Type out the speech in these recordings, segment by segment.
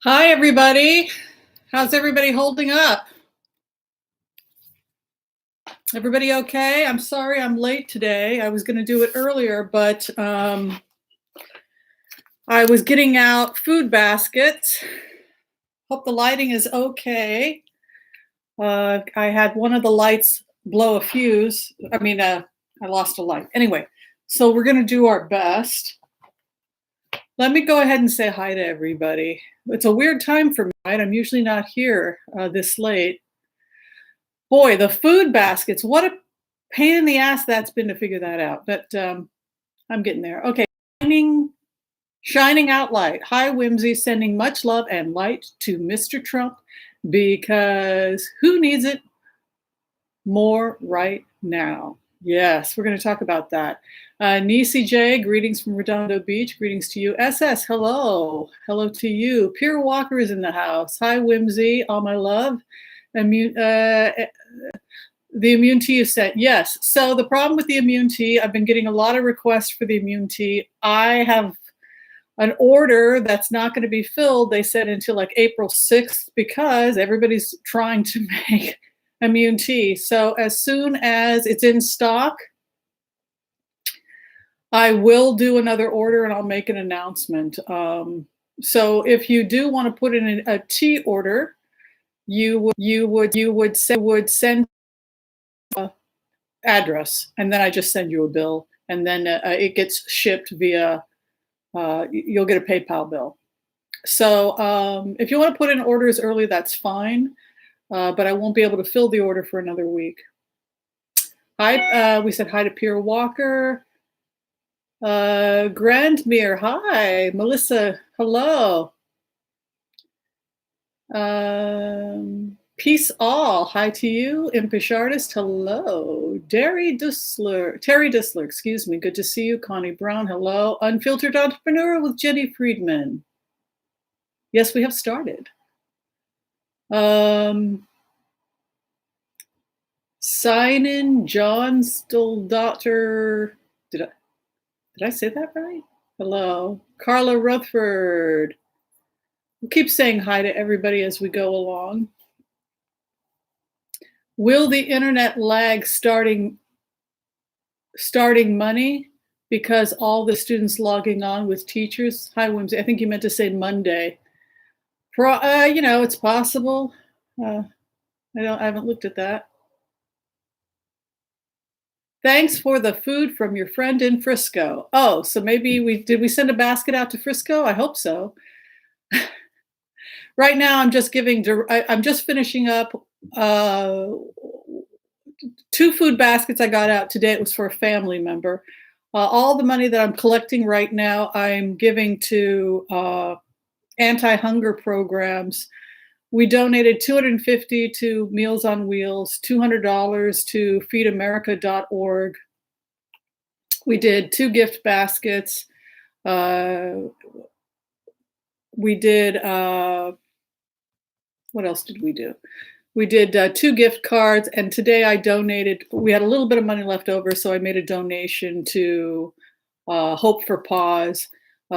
Hi, everybody. How's everybody holding up? Everybody okay? I'm sorry I'm late today. I was going to do it earlier, but I was getting out food baskets. Hope the lighting is okay. I had one of the lights blow a fuse. I lost a light. Anyway, so we're going to do our best. Let me go ahead and say hi to everybody. It's a weird time for me, right? I'm usually not here this late. Boy, the food baskets, what a pain in the ass that's been to figure that out, but, I'm getting there. Okay, shining out light. Hi, Whimsy, sending much love and light to Mr. Trump because who needs it more right now? Yes, we're gonna talk about that. Nisi J, greetings from Redondo Beach. Greetings to you. SS, hello. Hello to you. Pierre Walker is in the house. Hi, Whimsy, all my love. Immune, the immune tea is sent. Yes. So the problem with the immune tea, I've been getting a lot of requests for the immune tea. I have an order that's not going to be filled, they said, until like April 6th because everybody's trying to make immune tea. So as soon as it's in stock, I will do another order and I'll make an announcement. So if you do want to put in a tea order, you would send address, and then I just send you a bill, and then it gets shipped via. You'll get a PayPal bill. So if you want to put in orders early, that's fine, but I won't be able to fill the order for another week. Hi, we said hi to Pierre Walker. Grandmere, hi. Melissa, hello. Peace all. Hi to you. Impish artist. Hello. Terry Dissler, excuse me. Good to see you. Connie Brown. Hello. Unfiltered entrepreneur with Jenny Friedman. Yes, we have started. Sign in John Stilldaughter. Did I say that right? Hello. Carla Rutherford. We'll keep saying hi to everybody as we go along. Will the internet lag starting money because all the students logging on with teachers? Hi, Whimsy. I think you meant to say Monday. It's possible. I haven't looked at that. Thanks for the food from your friend in Frisco. Oh, so maybe did we send a basket out to Frisco? I hope so. Right now, I'm just finishing up 2 food baskets I got out today. It was for a family member. All the money that I'm collecting right now, I'm giving to anti-hunger programs. We donated $250 to Meals on Wheels, $200 to feedamerica.org. We did 2 gift baskets. We did, what else did we do? We did 2 gift cards, and today we had a little bit of money left over, so I made a donation to Hope for Paws,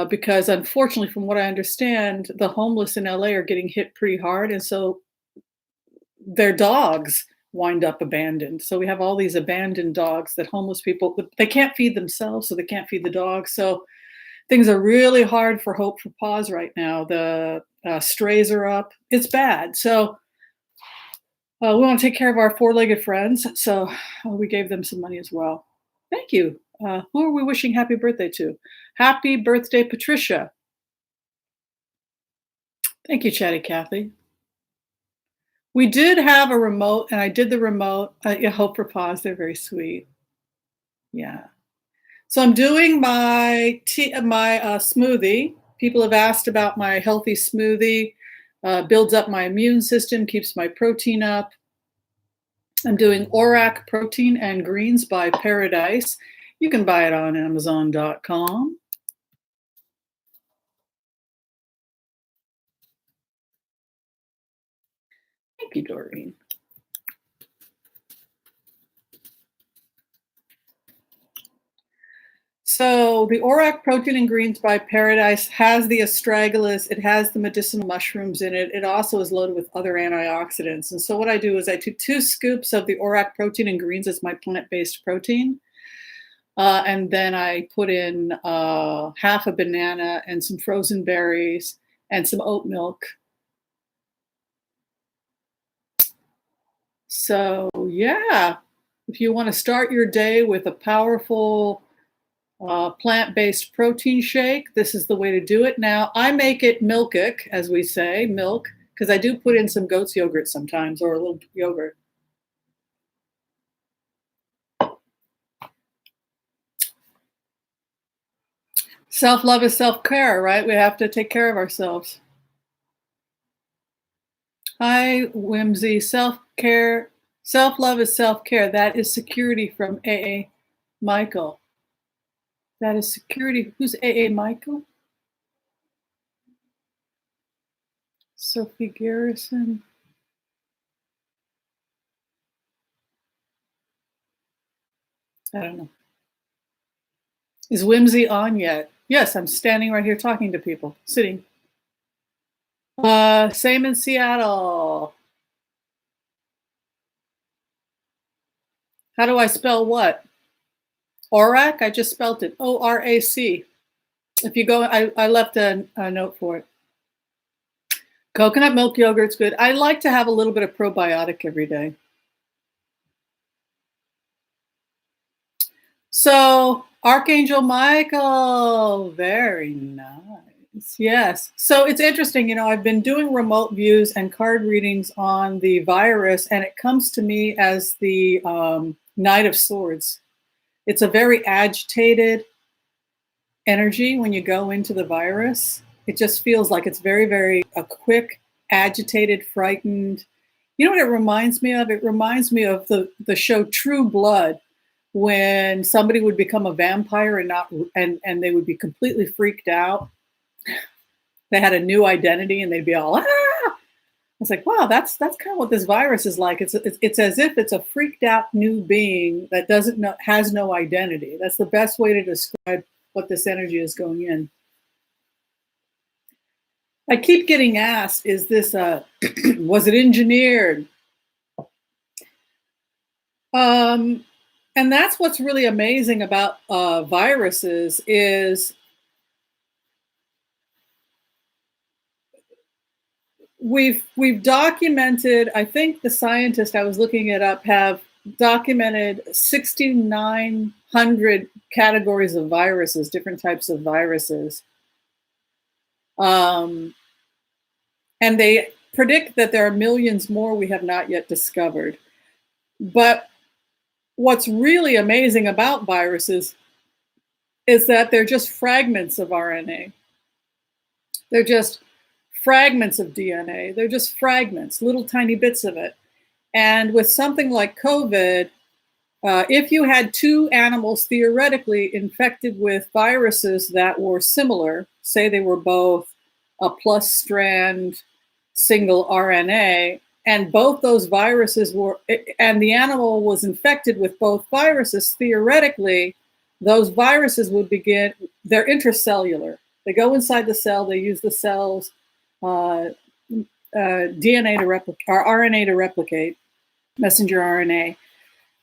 because unfortunately, from what I understand, the homeless in LA are getting hit pretty hard, and so their dogs wind up abandoned. So we have all these abandoned dogs that homeless people, they can't feed themselves, so they can't feed the dogs. So things are really hard for Hope for Paws right now. The strays are up. It's bad. So we want to take care of our 4-legged friends. So we gave them some money as well. Thank you. Who are we wishing happy birthday to? Happy birthday, Patricia. Thank you, Chatty Cathy. We did have a remote, and I did the remote. Hope for Paws. They're very sweet. Yeah. So I'm doing my smoothie. People have asked about my healthy smoothie. Builds up my immune system, keeps my protein up. I'm doing Orac Protein and Greens by Paradise. You can buy it on Amazon.com. Thank you, Doreen. So the ORAC protein and greens by Paradise has the astragalus, it has the medicinal mushrooms in it. It also is loaded with other antioxidants. And so what I do is I do 2 scoops of the ORAC protein and greens as my plant-based protein. And then I put in half a banana and some frozen berries and some oat milk. So yeah, if you want to start your day with a powerful plant-based protein shake, this is the way to do it. Now, I make it milkic, as we say, milk, because I do put in some goat's yogurt sometimes, or a little yogurt. Self-love is self-care, right? We have to take care of ourselves. Hi, Whimsy. Self-care, self-love is self-care. That is security from AA Michael. That is security. Who's AA Michael? Sophie Garrison. I don't know. Is Whimsy on yet? Yes, I'm standing right here talking to people, sitting. Same in Seattle. How do I spell what? ORAC? I just spelled it. ORAC. If you go, I left a note for it. Coconut milk yogurt's good. I like to have a little bit of probiotic every day. So, Archangel Michael, very nice. Yes. So it's interesting, you know, I've been doing remote views and card readings on the virus, and it comes to me as the Knight of Swords. It's a very agitated energy when you go into the virus. It just feels like it's very, very quick, agitated, frightened. You know what it reminds me of? It reminds me of the show True Blood, when somebody would become a vampire and they would be completely freaked out. They had a new identity and they'd be all, ah! It's like, wow, that's kind of what this virus is like. It's as if it's a freaked out new being that has no identity. That's the best way to describe what this energy is going in. I keep getting asked, is this was it engineered? And that's what's really amazing about viruses is we've documented, I think the scientists, I was looking it up, have documented 6,900 categories of viruses, different types of viruses. And they predict that there are millions more we have not yet discovered. But what's really amazing about viruses is that they're just fragments of RNA. They're just fragments of DNA. They're just fragments, little tiny bits of it. And with something like COVID, if you had 2 animals theoretically infected with viruses that were similar, say they were both a plus strand single RNA, and both those viruses and the animal was infected with both viruses, theoretically, those viruses would begin, they're intracellular. They go inside the cell, they use the cell's DNA to replicate, or RNA to replicate, messenger RNA.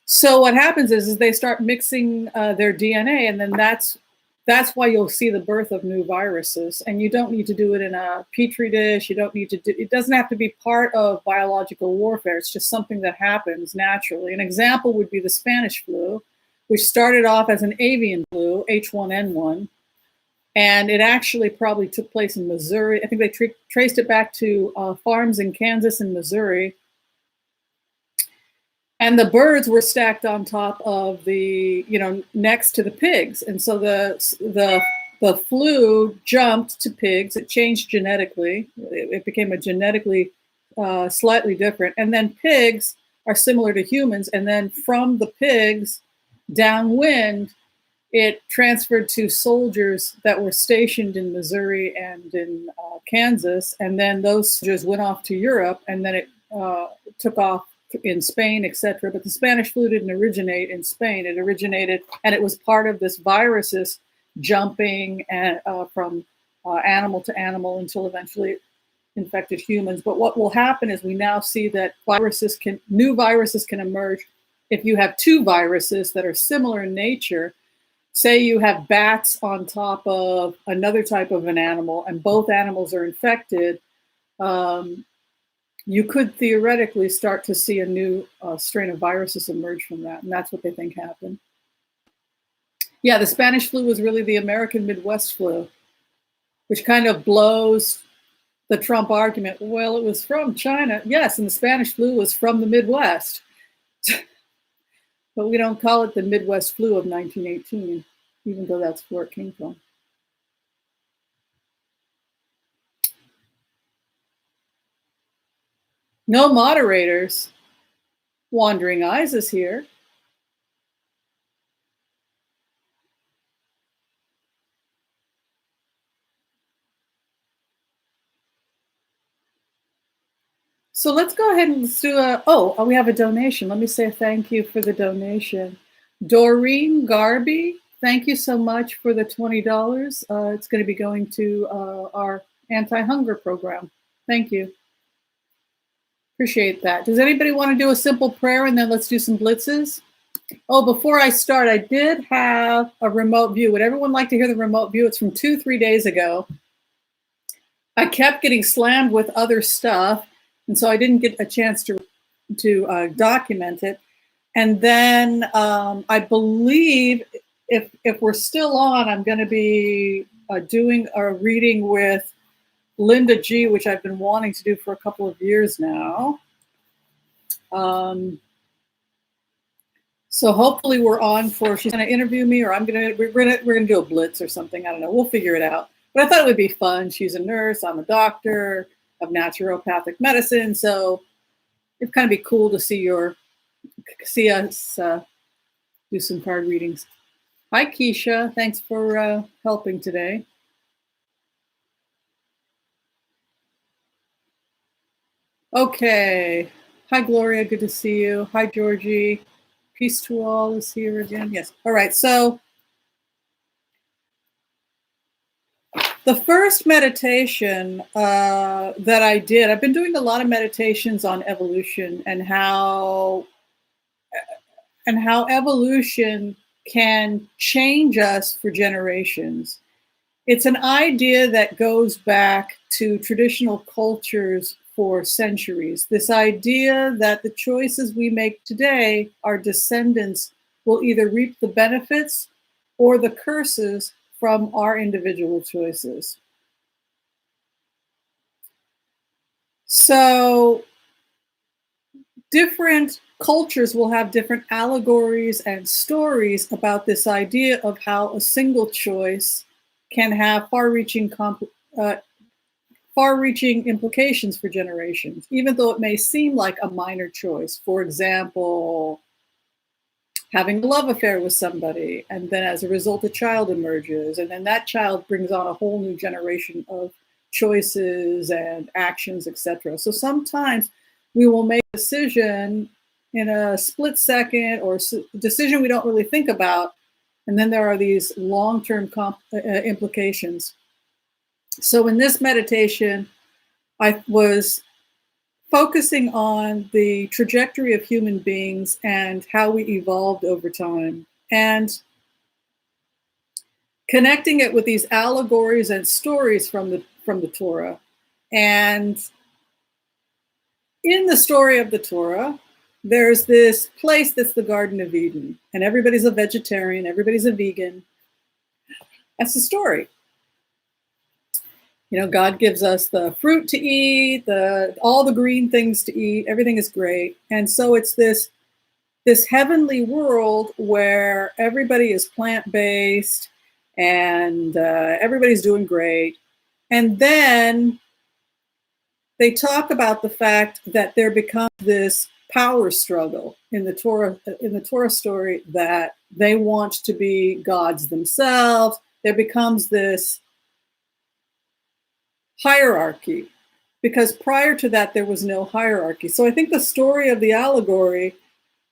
So what happens is they start mixing their DNA, and then that's why you'll see the birth of new viruses. And you don't need to do it in a petri dish. You don't need to do, it doesn't have to be part of biological warfare. It's just something that happens naturally. An example would be the Spanish flu, which started off as an avian flu, H1N1. And it actually probably took place in Missouri. I think they traced it back to farms in Kansas and Missouri. And the birds were stacked on top of the, next to the pigs. And so the flu jumped to pigs. It changed genetically. It became a genetically slightly different. And then pigs are similar to humans. And then from the pigs downwind, it transferred to soldiers that were stationed in Missouri and in Kansas. And then those soldiers went off to Europe, and then it took off in Spain, etc. But the Spanish flu didn't originate in Spain. It originated, and it was part of this viruses jumping from animal to animal until eventually it infected humans. But what will happen is we now see that new viruses can emerge if you have two viruses that are similar in nature. Say you have bats on top of another type of an animal, and both animals are infected. You could theoretically start to see a new strain of viruses emerge from that, and that's what they think happened. Yeah, the Spanish flu was really the American Midwest flu, which kind of blows the Trump argument. Well, it was from China. Yes, and the Spanish flu was from the Midwest. But we don't call it the Midwest flu of 1918, even though that's where it came from. No moderators. Wandering Eyes is here. So let's go ahead and do we have a donation. Let me say thank you for the donation. Doreen Garby, thank you so much for the $20. It's going to be going to our anti-hunger program. Thank you. Appreciate that. Does anybody want to do a simple prayer and then let's do some blitzes? Oh, before I start, I did have a remote view. Would everyone like to hear the remote view? It's from 2-3 days ago. I kept getting slammed with other stuff, and so I didn't get a chance to document it. And then I believe if we're still on, I'm going to be doing a reading with Linda G, which I've been wanting to do for a couple of years now. So hopefully we're on for, she's going to interview me, or we're going to do a blitz or something. I don't know. We'll figure it out. But I thought it would be fun. She's a nurse. I'm a doctor of naturopathic medicine. So it'd kind of be cool to see us do some card readings. Hi, Keisha. Thanks for helping today. Okay. Hi, Gloria. Good to see you. Hi, Georgie. Peace to all is here again. Yes. All right. So the first meditation that I did, I've been doing a lot of meditations on evolution and how evolution can change us for generations. It's an idea that goes back to traditional cultures for centuries. This idea that the choices we make today, our descendants will either reap the benefits or the curses from our individual choices. So different cultures will have different allegories and stories about this idea of how a single choice can have far-reaching implications for generations, even though it may seem like a minor choice. For example, having a love affair with somebody, and then as a result, a child emerges, and then that child brings on a whole new generation of choices and actions, etc. So sometimes we will make a decision in a split second, or decision we don't really think about, and then there are these long-term implications. So in this meditation, I was focusing on the trajectory of human beings and how we evolved over time, and connecting it with these allegories and stories from the Torah. And in the story of the Torah, there's this place that's the Garden of Eden, and everybody's a vegetarian, everybody's a vegan. That's the story. You know, God gives us the fruit to eat, all the green things to eat. Everything is great. And so it's this heavenly world where everybody is plant-based and everybody's doing great. And then they talk about the fact that there becomes this power struggle in the Torah story, that they want to be gods themselves. There becomes this hierarchy, because prior to that, there was no hierarchy. So I think the story of the allegory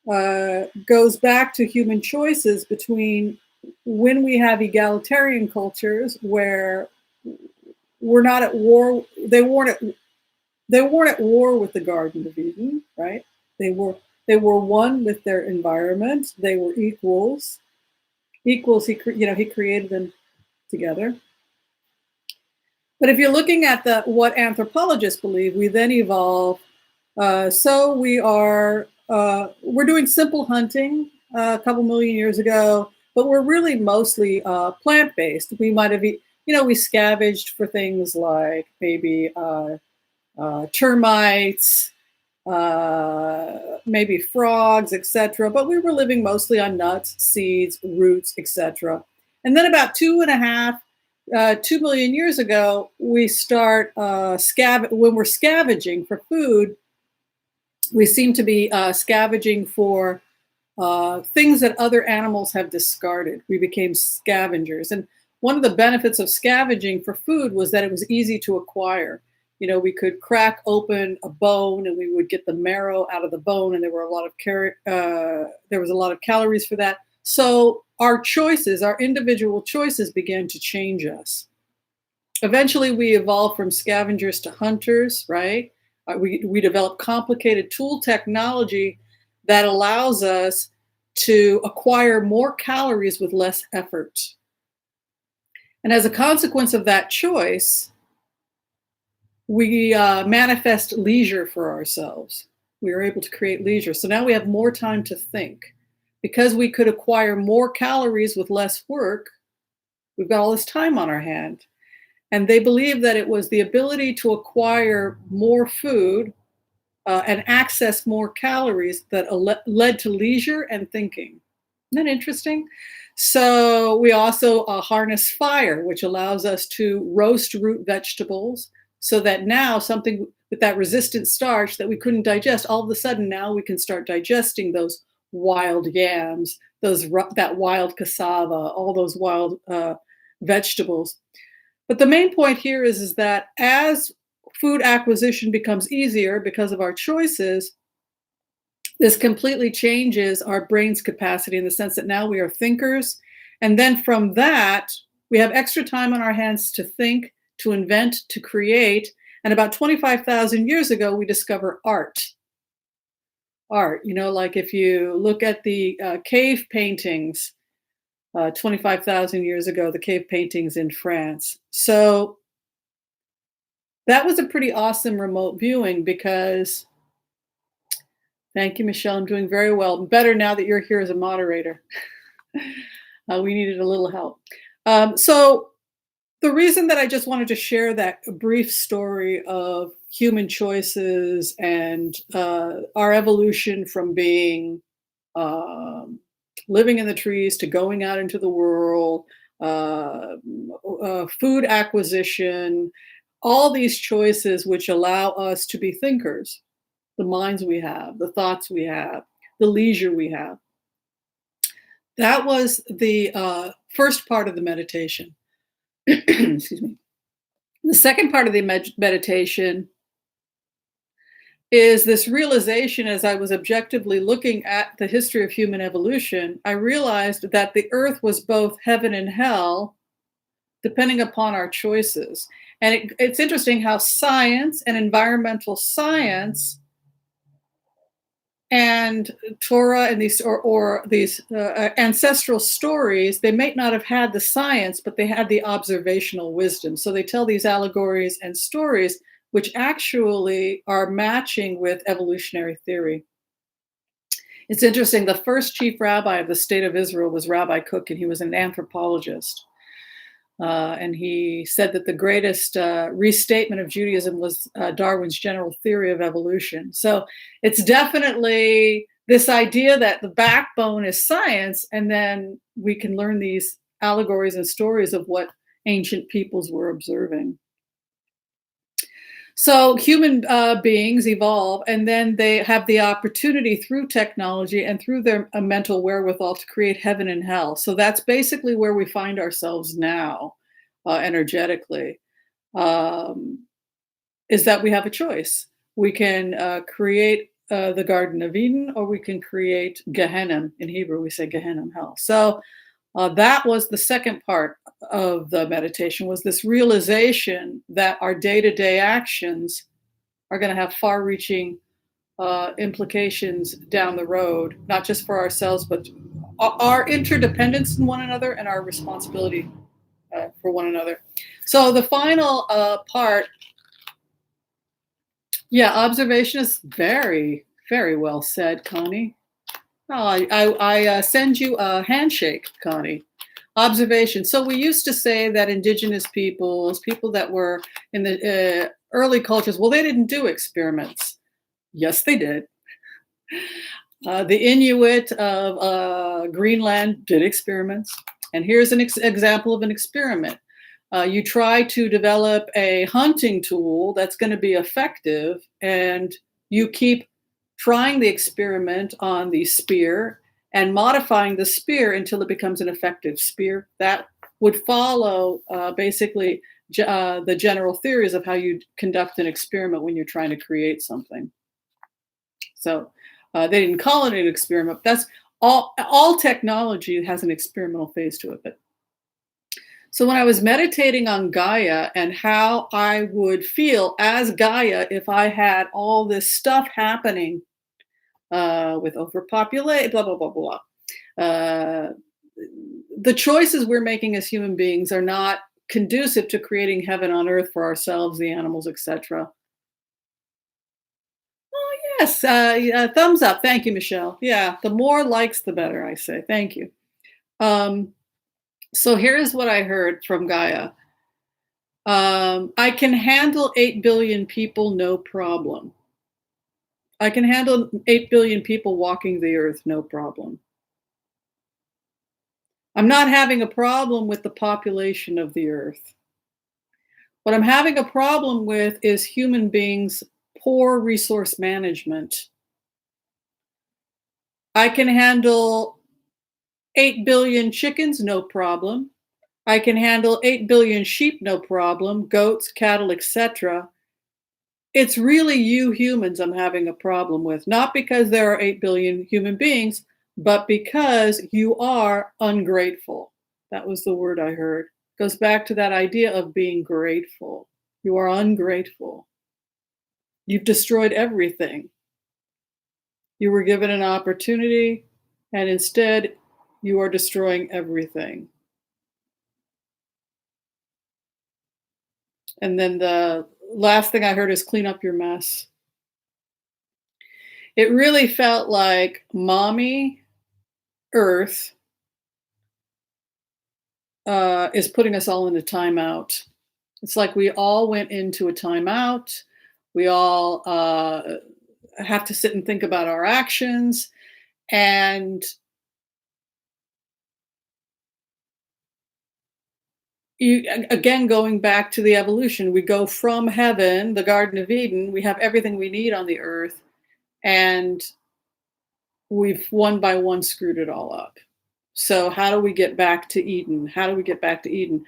goes back to human choices between when we have egalitarian cultures where we're not at war. They weren't at war with the Garden of Eden, right? They were they were one with their environment. They were equals. Equals. He created them together. But if you're looking at what anthropologists believe, we then evolve. So we're doing simple hunting a couple million years ago, but we're really mostly plant-based. We might have, we scavenged for things like maybe termites, maybe frogs, etc. But we were living mostly on nuts, seeds, roots, etc. And then about 2 million years ago, we start when we're scavenging for food, we seem to be scavenging for things that other animals have discarded. We became scavengers. And one of the benefits of scavenging for food was that it was easy to acquire. We could crack open a bone and we would get the marrow out of the bone, and there was a lot of calories for that. So our individual choices began to change us. Eventually, we evolved from scavengers to hunters, right? We developed complicated tool technology that allows us to acquire more calories with less effort. And as a consequence of that choice, we manifest leisure for ourselves. We are able to create leisure. So now we have more time to think. Because we could acquire more calories with less work, we've got all this time on our hand. And they believe that it was the ability to acquire more food and access more calories that led to leisure and thinking. Isn't that interesting? So we also harness fire, which allows us to roast root vegetables, so that now something with that resistant starch that we couldn't digest, all of a sudden now we can start digesting those wild yams, that wild cassava, all those wild vegetables. But the main point here is that as food acquisition becomes easier because of our choices, this completely changes our brain's capacity in the sense that now we are thinkers. And then from that, we have extra time on our hands to think, to invent, to create. And about 25,000 years ago, we discover art. Art, like if you look at the cave paintings, 25,000 years ago, the cave paintings in France. So that was a pretty awesome remote viewing because, thank you, Michelle, I'm doing very well. Better now that you're here as a moderator. We needed a little help. So the reason that I just wanted to share that brief story of human choices and our evolution from being living in the trees to going out into the world, food acquisition, all these choices which allow us to be thinkers, the minds we have, the thoughts we have, the leisure we have. That was the first part of the meditation. Excuse me. The second part of the meditation is this realization. As I was objectively looking at the history of human evolution, I realized that the earth was both heaven and hell, depending upon our choices. And it's interesting how science and environmental science and Torah and these ancestral stories, they may not have had the science, but they had the observational wisdom. So they tell these allegories and stories which actually are matching with evolutionary theory. It's interesting, the first chief rabbi of the state of Israel was Rabbi Cook, and he was an anthropologist. And he said that the greatest restatement of Judaism was Darwin's general theory of evolution. So it's definitely this idea that the backbone is science, and then we can learn these allegories and stories of what ancient peoples were observing. So human beings evolve, and then they have the opportunity through technology and through their mental wherewithal to create heaven and hell. So that's basically where we find ourselves now, energetically. is that we have a choice. We can create the Garden of Eden, or we can create Gehenna. In Hebrew, we say Gehenna, hell. So that was the second part of the meditation, was this realization that our day-to-day actions are going to have far-reaching implications down the road, not just for ourselves, but our interdependence in one another and our responsibility for one another. So the final part, yeah, observation is very, very well said, Connie. Oh, I send you a handshake, Connie. Observation. So we used to say that indigenous peoples, people that were in the early cultures, well, they didn't do experiments. Yes, they did. The Inuit of Greenland did experiments. And here's an example of an experiment. You try to develop a hunting tool that's going to be effective, and you keep trying the experiment on the spear and modifying the spear until it becomes an effective spear. That would follow basically the general theories of how you conduct an experiment when you're trying to create something. So they didn't call it an experiment. That's all technology has an experimental phase to it. But so when I was meditating on Gaia and how I would feel as Gaia if I had all this stuff happening with overpopulation, blah, blah, blah, blah. The choices we're making as human beings are not conducive to creating heaven on earth for ourselves, the animals, etc. Oh, yes. Thumbs up. Thank you, Michelle. Yeah, the more likes, the better, I say. Thank you. So here's what I heard from Gaia. I can handle 8 billion people, no problem. I can handle 8 billion people walking the earth, no problem. I'm not having a problem with the population of the earth. What I'm having a problem with is human beings' poor resource management. I can handle 8 billion chickens, no problem. I can handle 8 billion sheep, no problem, goats, cattle, etc. It's really you humans I'm having a problem with, not because there are 8 billion human beings, but because you are ungrateful. That was the word I heard. Goes back to that idea of being grateful. You are ungrateful. You've destroyed everything. You were given an opportunity, and instead you are destroying everything. And then the last thing I heard is clean up your mess. It really felt like Mommy Earth is putting us all in a timeout. It's like we all went into a timeout. We all have to sit and think about our actions. And again, going back to the evolution, we go from heaven, the Garden of Eden, we have everything we need on the earth, and we've one by one screwed it all up. So how do we get back to Eden? How do we get back to Eden?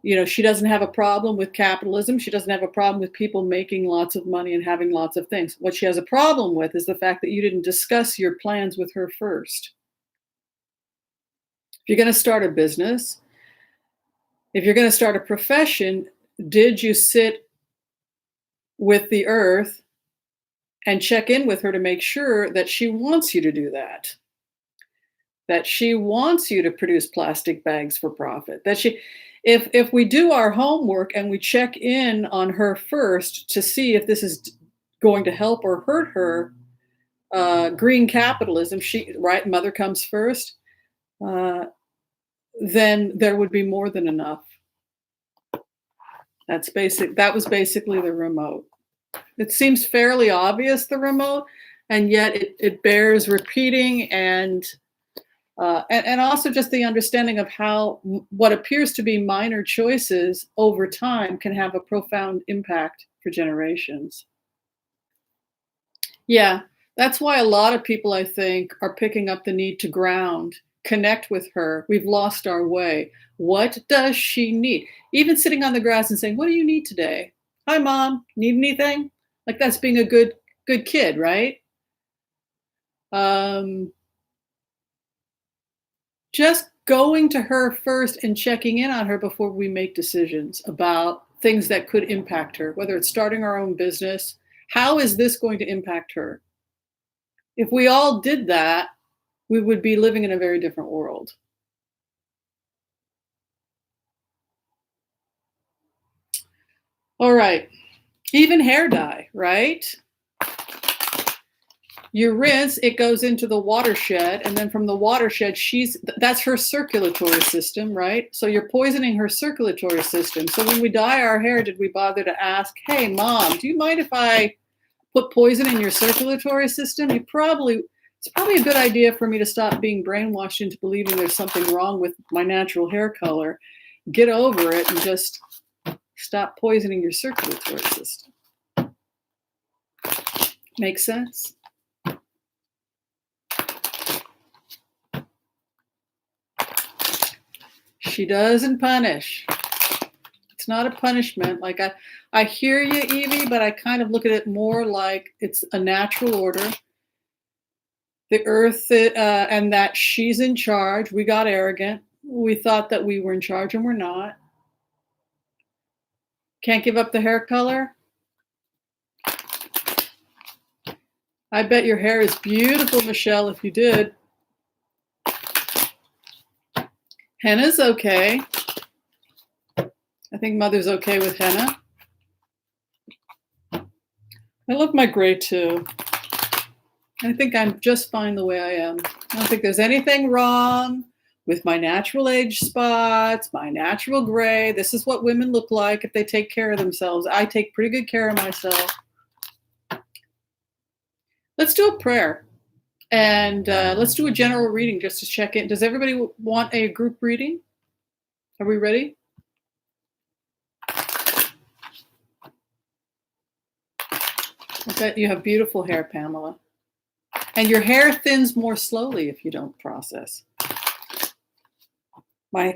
You know, she doesn't have a problem with capitalism. She doesn't have a problem with people making lots of money and having lots of things. What she has a problem with is the fact that you didn't discuss your plans with her first. If you're going to start a business, if you're going to start a profession, did you sit with the earth and check in with her to make sure that she wants you to do that? That she wants you to produce plastic bags for profit? That she, if we do our homework and we check in on her first to see if this is going to help or hurt her, green capitalism, right, mother comes first, then there would be more than enough. That was basically the remote. It seems fairly obvious, the remote, and yet it bears repeating, and also just the understanding of how what appears to be minor choices over time can have a profound impact for generations. Yeah, that's why a lot of people, I think, are picking up the need to ground, connect with her. We've lost our way. What does she need? Even sitting on the grass and saying, what do you need today? Hi, mom. Need anything? Like that's being a good kid, right? Um, just going to her first and checking in on her before we make decisions about things that could impact her, whether it's starting our own business. How is this going to impact her? If we all did that, we would be living in a very different world. All right. Even hair dye, right? You rinse, it goes into the watershed, and then from the watershed, that's her circulatory system, right? So you're poisoning her circulatory system. So when we dye our hair, did we bother to ask, hey, mom, do you mind if I put poison in your circulatory system? It's probably a good idea for me to stop being brainwashed into believing there's something wrong with my natural hair color. Get over it and just stop poisoning your circulatory system. Make sense? She doesn't punish. It's not a punishment. Like I hear you, Evie, but I kind of look at it more like it's a natural order. The earth, and that she's in charge. We got arrogant. We thought that we were in charge and we're not. Can't give up the hair color? I bet your hair is beautiful, Michelle, if you did. Henna's okay. I think mother's okay with henna. I love my gray too. I think I'm just fine the way I am. I don't think there's anything wrong with my natural age spots, my natural gray. This is what women look like if they take care of themselves. I take pretty good care of myself. Let's do a prayer. And let's do a general reading just to check in. Does everybody want a group reading? Are we ready? I bet you have beautiful hair, Pamela. And your hair thins more slowly if you don't process.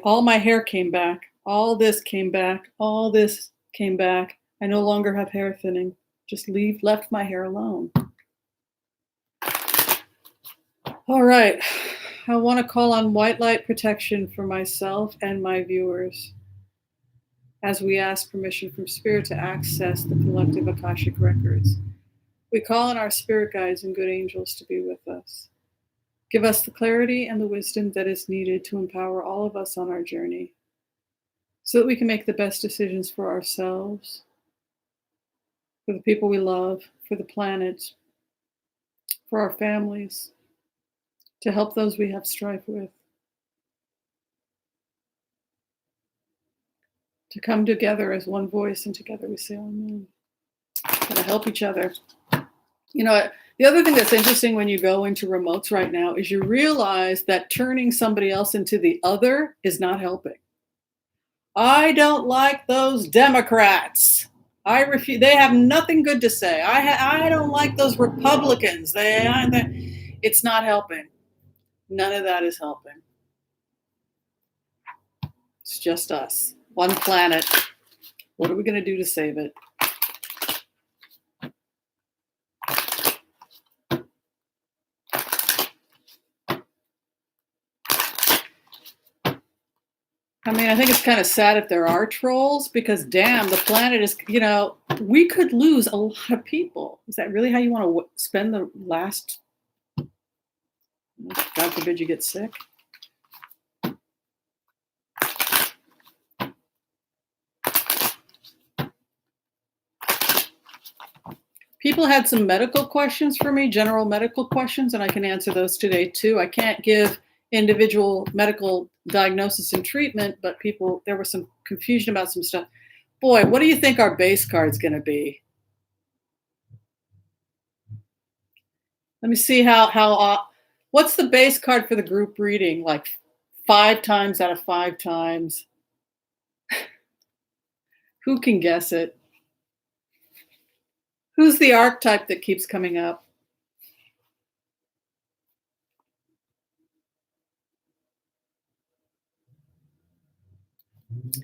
All my hair came back. All this came back. All this came back. I no longer have hair thinning. Just left my hair alone. All right. I want to call on white light protection for myself and my viewers as we ask permission from Spirit to access the collective Akashic records. We call on our spirit guides and good angels to be with us. Give us the clarity and the wisdom that is needed to empower all of us on our journey so that we can make the best decisions for ourselves, for the people we love, for the planet, for our families, to help those we have strife with, to come together as one voice, and together we say amen. To help each other. You know, the other thing that's interesting when you go into remotes right now is you realize that turning somebody else into the other is not helping. I don't like those Democrats. I refuse. They have nothing good to say. I don't like those Republicans. It's not helping. None of that is helping. It's just us. One planet. What are we going to do to save it? I mean, I think it's kind of sad if there are trolls because, damn, the planet is, we could lose a lot of people. Is that really how you want to spend the last, God forbid you get sick? People had some medical questions for me, general medical questions, and I can answer those today too. I can't give individual medical diagnosis and treatment, but there was some confusion about some stuff. Boy, what do you think our base card's going to be? Let me see what's the base card for the group reading? Like 5 times out of 5 times. Who can guess it? Who's the archetype that keeps coming up?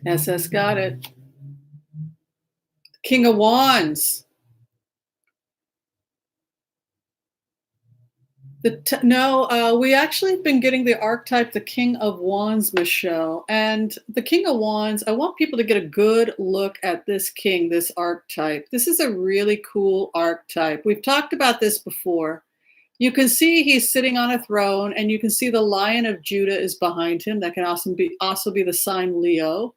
SS got it. King of Wands. No, we actually have been getting the archetype, the King of Wands, Michelle. And the King of Wands, I want people to get a good look at this king, this archetype. This is a really cool archetype. We've talked about this before. You can see he's sitting on a throne, and you can see the Lion of Judah is behind him. That can also be the sign Leo.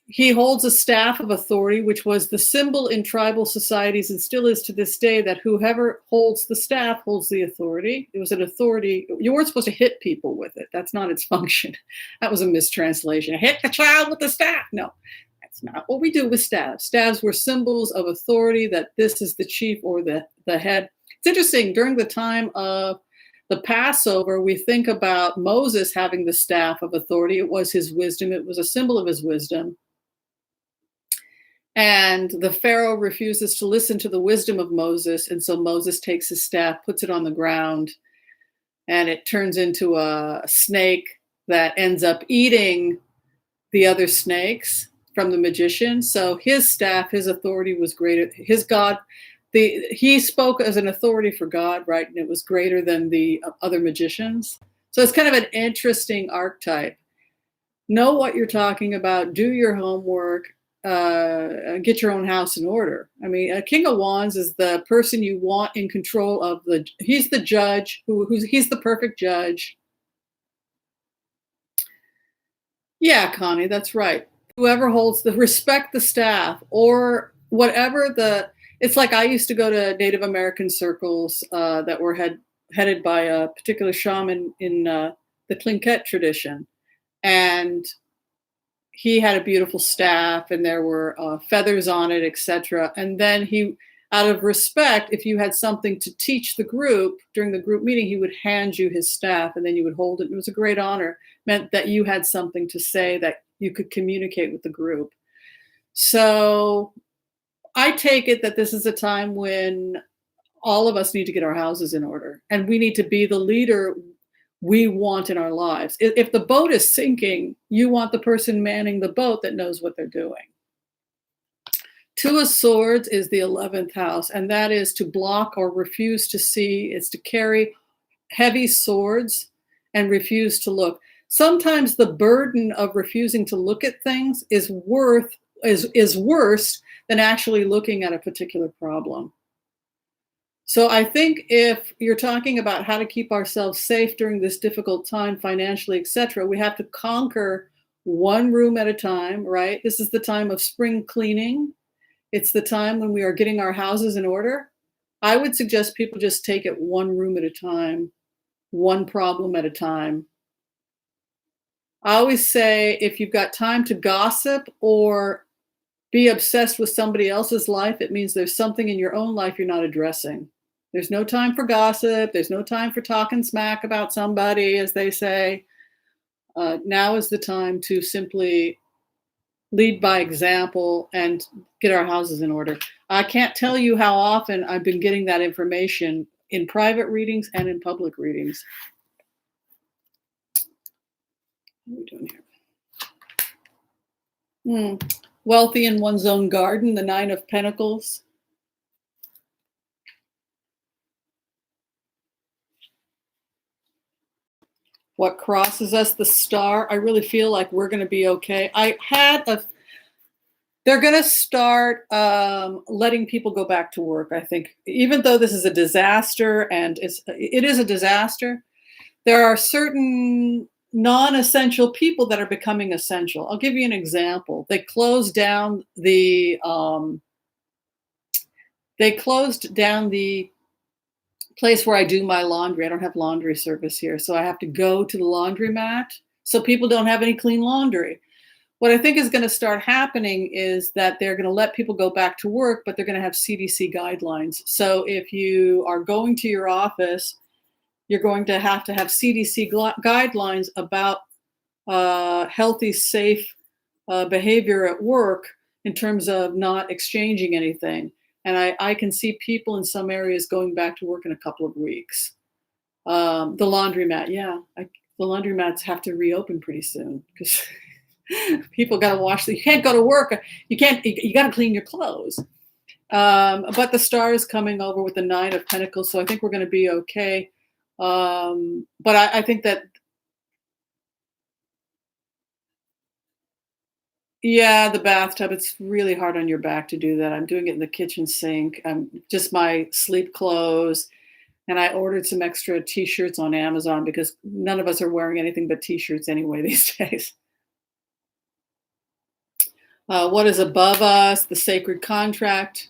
He holds a staff of authority, which was the symbol in tribal societies and still is to this day, that whoever holds the staff holds the authority. It was an authority. You weren't supposed to hit people with it. That's not its function. That was a mistranslation. Hit the child with the staff. No, that's not what we do with staffs. Staffs were symbols of authority, that this is the chief or the head. It's interesting, during the time of the Passover, we think about Moses having the staff of authority. It was his wisdom. It was a symbol of his wisdom. And the Pharaoh refuses to listen to the wisdom of Moses. And so Moses takes his staff, puts it on the ground, and it turns into a snake that ends up eating the other snakes from the magician. So his staff, his authority was greater. His God, he spoke as an authority for God, right? And it was greater than the other magicians. So it's kind of an interesting archetype. Know what you're talking about. Do your homework. Get your own house in order. I mean, a King of Wands is the person you want in control of he's the judge, he's the perfect judge. Yeah, Connie, that's right. Whoever holds respect the staff, or whatever it's like I used to go to Native American circles that were headed by a particular shaman in the Tlingit tradition. And he had a beautiful staff, and there were feathers on it, etc. And then he, out of respect, if you had something to teach the group during the group meeting, he would hand you his staff, and then you would hold it. It was a great honor. Meant that you had something to say, that you could communicate with the group. So I take it that this is a time when all of us need to get our houses in order, and we need to be the leader we want in our lives. If the boat is sinking, you want the person manning the boat that knows what they're doing. Two of Swords is the 11th house, and that is to block or refuse to see. It's to carry heavy swords and refuse to look. Sometimes the burden of refusing to look at things is worse than actually looking at a particular problem. So I think if you're talking about how to keep ourselves safe during this difficult time, financially, etc., we have to conquer one room at a time, right? This is the time of spring cleaning. It's the time when we are getting our houses in order. I would suggest people just take it one room at a time, one problem at a time. I always say, if you've got time to gossip or be obsessed with somebody else's life, it means there's something in your own life you're not addressing. There's no time for gossip. There's no time for talking smack about somebody, as they say. Now is the time to simply lead by example and get our houses in order. I can't tell you how often I've been getting that information in private readings and in public readings. What are we doing here? Wealthy in one's own garden, the 9 of Pentacles. What crosses us? The Star. I really feel like we're going to be okay. They're going to start letting people go back to work, I think. Even though this is a disaster, and it is a disaster, there are certain non-essential people that are becoming essential. I'll give you an example. They closed down the place where I do my laundry. I don't have laundry service here, so I have to go to the laundromat. So people don't have any clean laundry. What I think is going to start happening is that they're going to let people go back to work, but they're going to have CDC guidelines. So if you are going to your office, you're going to have CDC guidelines about healthy, safe behavior at work in terms of not exchanging anything. And I can see people in some areas going back to work in a couple of weeks. The laundromat, the laundromats have to reopen pretty soon because People got to wash. You can't go to work. You can't. You got to clean your clothes. But the star is coming over with the Nine of Pentacles, so I think we're going to be okay. But I think that, yeah, the bathtub, it's really hard on your back to do that. I'm doing it in the kitchen sink. Just my sleep clothes. And I ordered some extra t-shirts on Amazon because none of us are wearing anything but t-shirts anyway these days. What is above us? The sacred contract.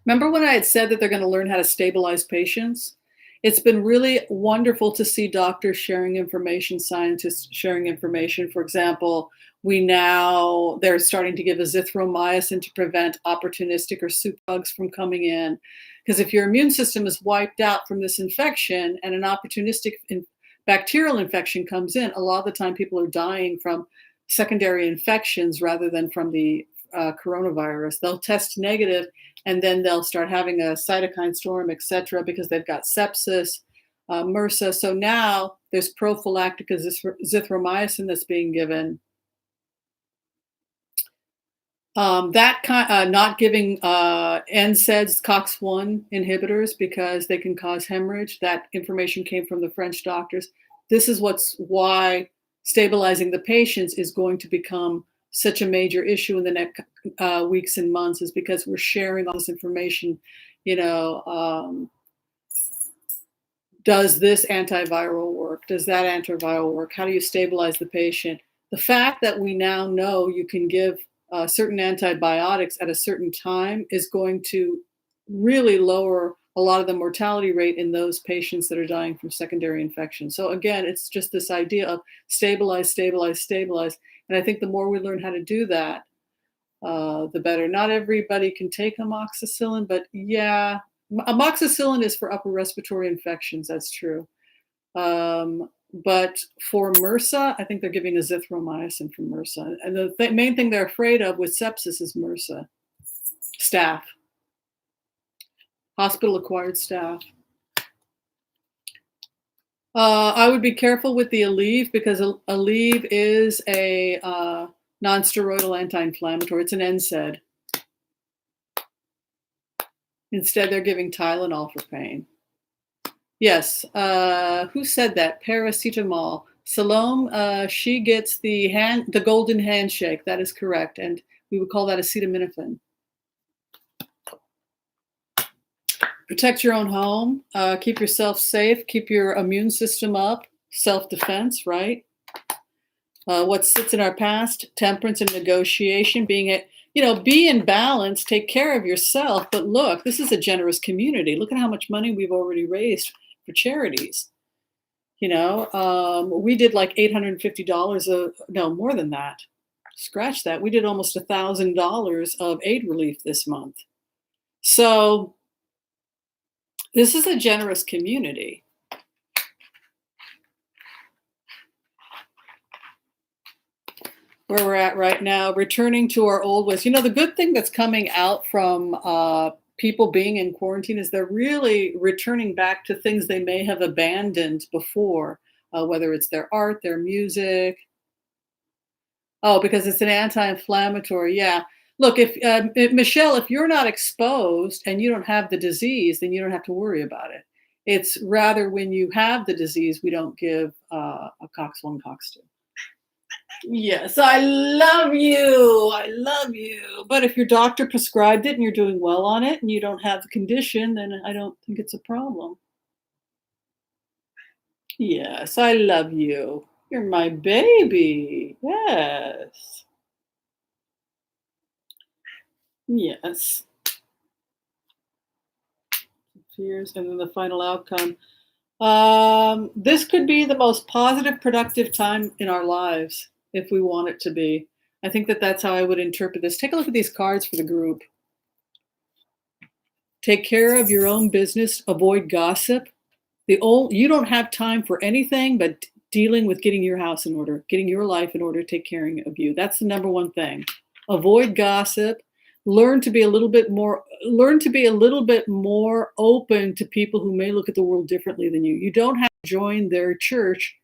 Remember when I had said that they're going to learn how to stabilize patients? It's been really wonderful to see doctors sharing information, scientists sharing information. For example, they're starting to give azithromycin to prevent opportunistic or soup bugs from coming in. Because if your immune system is wiped out from this infection and an opportunistic bacterial infection comes in, a lot of the time people are dying from secondary infections rather than from the coronavirus. They'll test negative and then they'll start having a cytokine storm, etc., because they've got sepsis, MRSA. So now there's prophylactic azithromycin that's being given. Not giving NSAIDs, COX-1 inhibitors because they can cause hemorrhage. That information came from the French doctors. This is why stabilizing the patients is going to become such a major issue in the next weeks and months, is because we're sharing all this information. Does this antiviral work? Does that antiviral work? How do you stabilize the patient? The fact that we now know you can give certain antibiotics at a certain time is going to really lower a lot of the mortality rate in those patients that are dying from secondary infection. So again, it's just this idea of stabilize, stabilize, stabilize. And I think the more we learn how to do that, the better. Not everybody can take amoxicillin, but yeah, amoxicillin is for upper respiratory infections. That's true. But for MRSA, I think they're giving azithromycin for MRSA. And the main thing they're afraid of with sepsis is MRSA. Staph. Hospital-acquired staph. I would be careful with the Aleve because Aleve is a non-steroidal anti-inflammatory. It's an NSAID. Instead, they're giving Tylenol for pain. Yes. Who said that? Paracetamol. Salome, she gets the golden handshake. That is correct. And we would call that acetaminophen. Protect your own home. Keep yourself safe. Keep your immune system up. Self-defense, right? What sits in our past? Temperance and negotiation. Be in balance. Take care of yourself. But look, this is a generous community. Look at how much money we've already raised for charities. We did like $850. No, more than that. Scratch that. We did almost $1,000 of aid relief this month. So this is a generous community. Where we're at right now, returning to our old ways. The good thing that's coming out from people being in quarantine is they're really returning back to things they may have abandoned before, whether it's their art, their music. Oh, because it's an anti-inflammatory. Yeah. Look, Michelle, if you're not exposed and you don't have the disease, then you don't have to worry about it. It's rather when you have the disease, we don't give a COX-1, COX-2. Yes, I love you. I love you. But if your doctor prescribed it and you're doing well on it and you don't have the condition, then I don't think it's a problem. Yes, I love you. You're my baby. Yes. Yes. Fears and then the final outcome. This could be the most positive, productive time in our lives if we want it to be. I think that's how I would interpret this. Take a look at these cards for the group. Take care of your own business. Avoid gossip. You don't have time for anything but dealing with getting your house in order, getting your life in order, take care of you. That's the number one thing. Avoid gossip. Learn to be a little bit more open to people who may look at the world differently than you. You don't have to join their church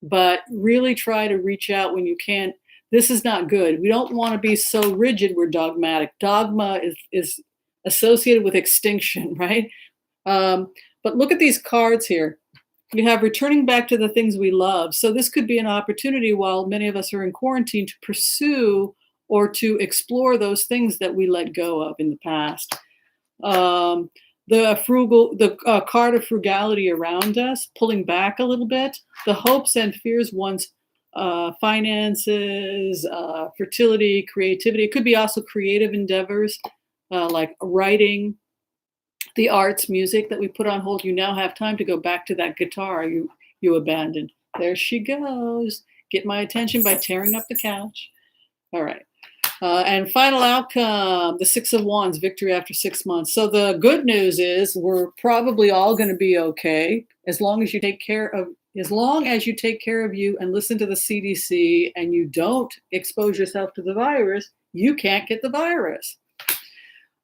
but really try to reach out when you can. This is not good. We don't want to be so rigid we're dogmatic. Dogma is associated with extinction, right? Um, but look at these cards here. You have returning back to the things we love. So this could be an opportunity while many of us are in quarantine to pursue or to explore those things that we let go of in the past. Um, the card of frugality around us, pulling back a little bit. The hopes and fears once finances, fertility, creativity. It could be also creative endeavors like writing, the arts, music that we put on hold. You now have time to go back to that guitar you abandoned. There she goes. Get my attention by tearing up the couch. All right. And final outcome, the Six of Wands, victory after 6 months. So the good news is we're probably all going to be okay as long as you take care of you and listen to the CDC and you don't expose yourself to the virus, you can't get the virus.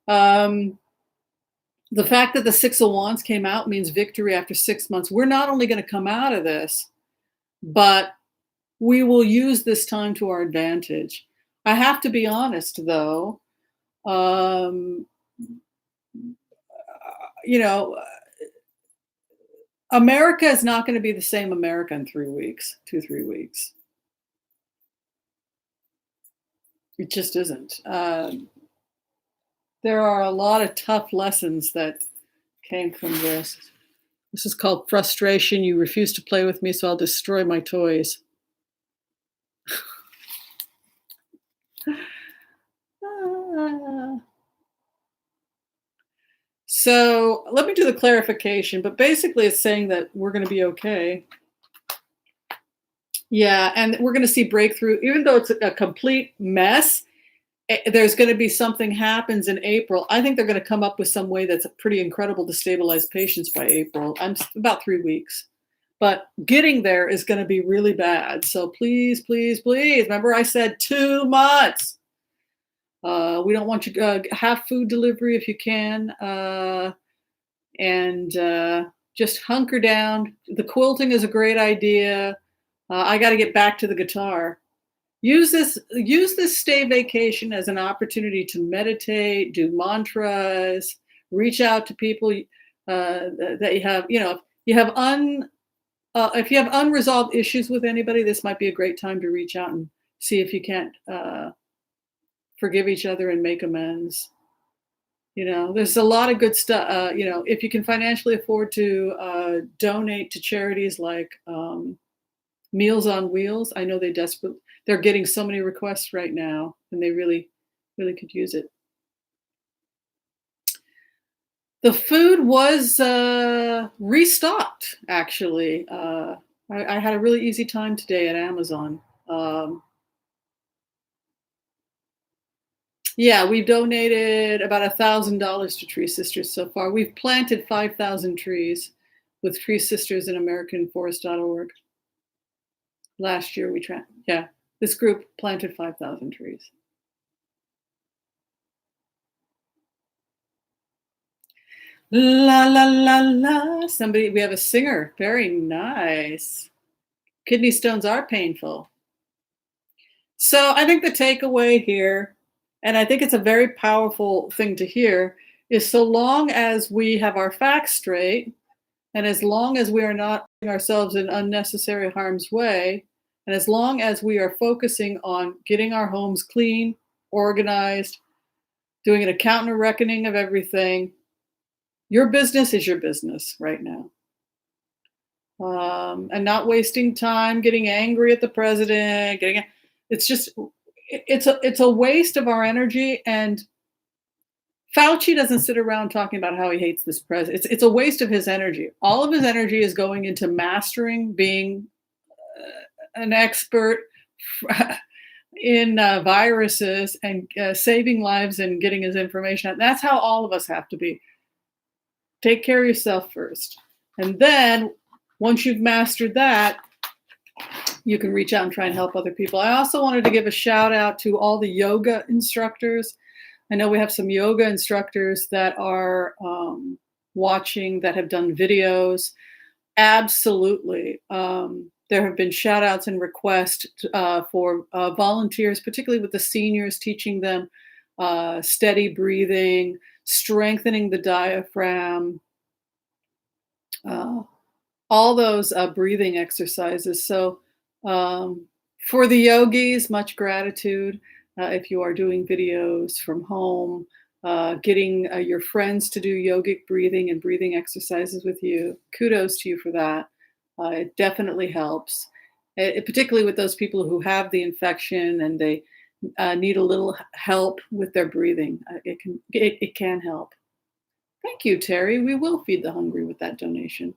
The fact that the Six of Wands came out means victory after 6 months. We're not only going to come out of this, but we will use this time to our advantage. I have to be honest, though. You know, America is not going to be the same America in 3 weeks, 3 weeks. It just isn't. There are a lot of tough lessons that came from this. This is called frustration. You refuse to play with me, so I'll destroy my toys. So let me do the clarification, but basically it's saying that we're going to be okay. Yeah, and we're going to see breakthrough, even though it's a complete mess. There's going to be something happens in April. I think they're going to come up with some way that's pretty incredible to stabilize patients by April. I'm about 3 weeks, but getting there is going to be really bad. So please, please, please. Remember I said 2 months. We don't want you to have food delivery if you can, and just hunker down. The quilting is a great idea. I got to get back to the guitar. Use this stay vacation as an opportunity to meditate, do mantras, reach out to people that you have. You know, if you have unresolved issues with anybody, this might be a great time to reach out and see if you can't forgive each other and make amends. You know, there's a lot of good stuff. You know, if you can financially afford to donate to charities like Meals on Wheels, I know they're getting so many requests right now, and they really, really could use it. The food was restocked, actually. I had a really easy time today at Amazon. Yeah, we've donated about $1,000 to Tree Sisters so far. We've planted 5,000 trees with Tree Sisters and AmericanForest.org. Last year this group planted 5,000 trees. La la la la. We have a singer. Very nice. Kidney stones are painful. So I think the takeaway here, and I think it's a very powerful thing to hear, is so long as we have our facts straight, and as long as we are not putting ourselves in unnecessary harm's way, and as long as we are focusing on getting our homes clean, organized, doing an account and a reckoning of everything, your business is your business right now. And not wasting time getting angry at the president, it's a waste of our energy. And Fauci doesn't sit around talking about how he hates this president. It's a waste of his energy. All of his energy is going into mastering, being an expert in viruses and saving lives and getting his information out. That's how all of us have to be. Take care of yourself first. And then once you've mastered that, you can reach out and try and help other people. I also wanted to give a shout out to all the yoga instructors. I know we have some yoga instructors that are watching, that have done videos. Absolutely. There have been shout outs and requests for volunteers, particularly with the seniors, teaching them steady breathing, strengthening the diaphragm, all those breathing exercises. So for the yogis, much gratitude. If you are doing videos from home, getting your friends to do yogic breathing and breathing exercises with you, kudos to you for that. It definitely helps, particularly with those people who have the infection and they need a little help with their breathing. It can help. Thank you, Terry. We will feed the hungry with that donation.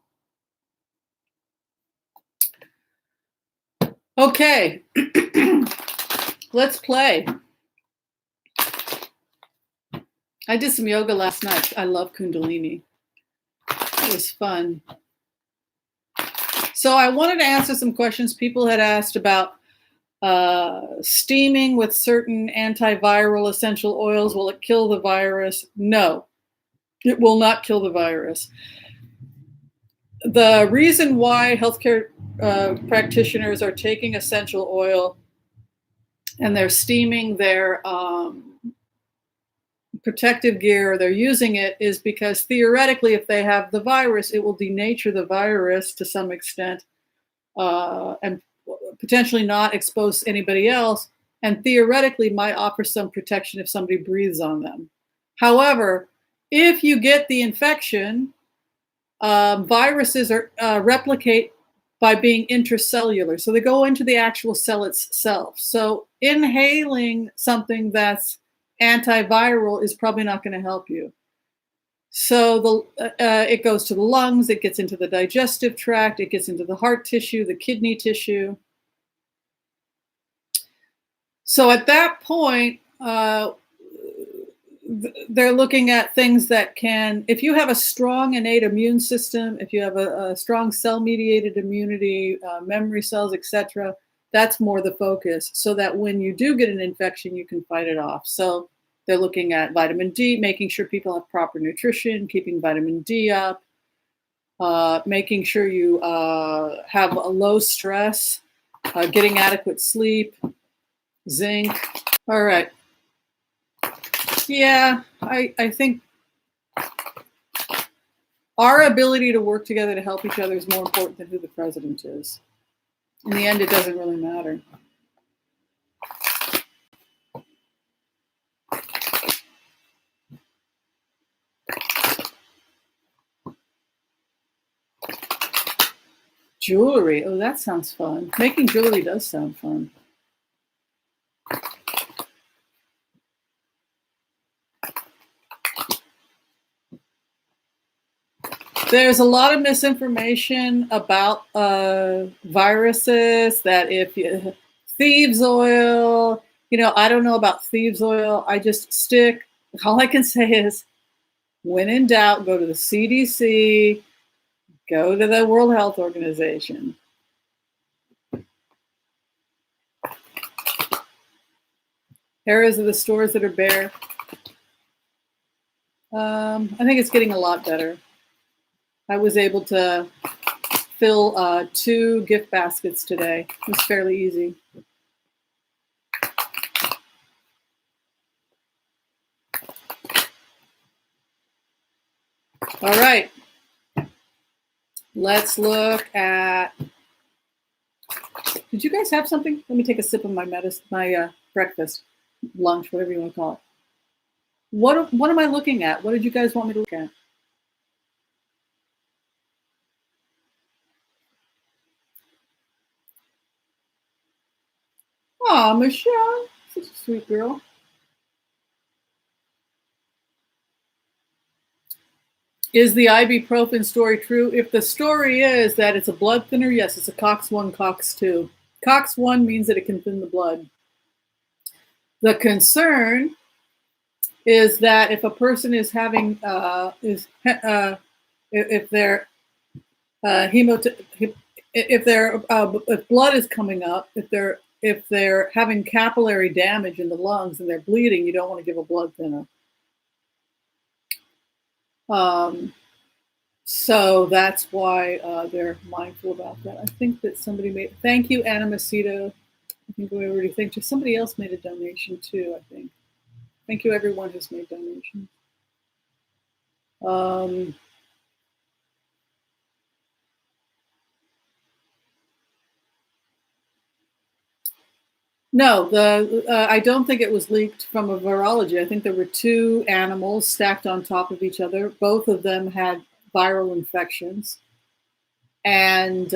Okay, let's play. I did some yoga last night. I love Kundalini. It was fun. So I wanted to answer some questions people had asked about steaming with certain antiviral essential oils. Will it kill the virus? No, it will not kill the virus. The reason why healthcare practitioners are taking essential oil and they're steaming their protective gear, or they're using it, is because theoretically, if they have the virus, it will denature the virus to some extent and potentially not expose anybody else, and theoretically might offer some protection if somebody breathes on them. However, if you get the infection, viruses replicate by being intracellular. So they go into the actual cell itself. So inhaling something that's antiviral is probably not going to help you. So it goes to the lungs, it gets into the digestive tract, it gets into the heart tissue, the kidney tissue. So at that point, they're looking at things that can, if you have a strong innate immune system, if you have a strong cell-mediated immunity, memory cells, etc., that's more the focus, so that when you do get an infection, you can fight it off. So they're looking at vitamin D, making sure people have proper nutrition, keeping vitamin D up, making sure you have a low stress, getting adequate sleep, zinc. All right. Yeah, I think our ability to work together to help each other is more important than who the president is. In the end, it doesn't really matter. Jewelry. Oh, that sounds fun. Making jewelry does sound fun. There's a lot of misinformation about viruses, that if you, thieves oil, I don't know about thieves oil. I just stick, all I can say is, when in doubt, go to the CDC, go to the World Health Organization. Areas of the stores that are bare. I think it's getting a lot better. I was able to fill 2 gift baskets today. It was fairly easy. All right. Let's look at. Did you guys have something? Let me take a sip of my breakfast, lunch, whatever you want to call it. What am I looking at? What did you guys want me to look at? Oh, Michelle, such a sweet girl. Is the ibuprofen story true? If the story is that it's a blood thinner, yes, it's a COX-1, COX-2. COX-1 means that it can thin the blood. The concern is that if a person is having, if blood is coming up, if they're having capillary damage in the lungs and they're bleeding, you don't want to give a blood thinner. So that's why they're mindful about that. I think that somebody made, thank you, Animacito. I think we already think somebody else made a donation too, I think. Thank you, everyone who's made donations. No, I don't think it was leaked from a virology. I think there were two animals stacked on top of each other. Both of them had viral infections. And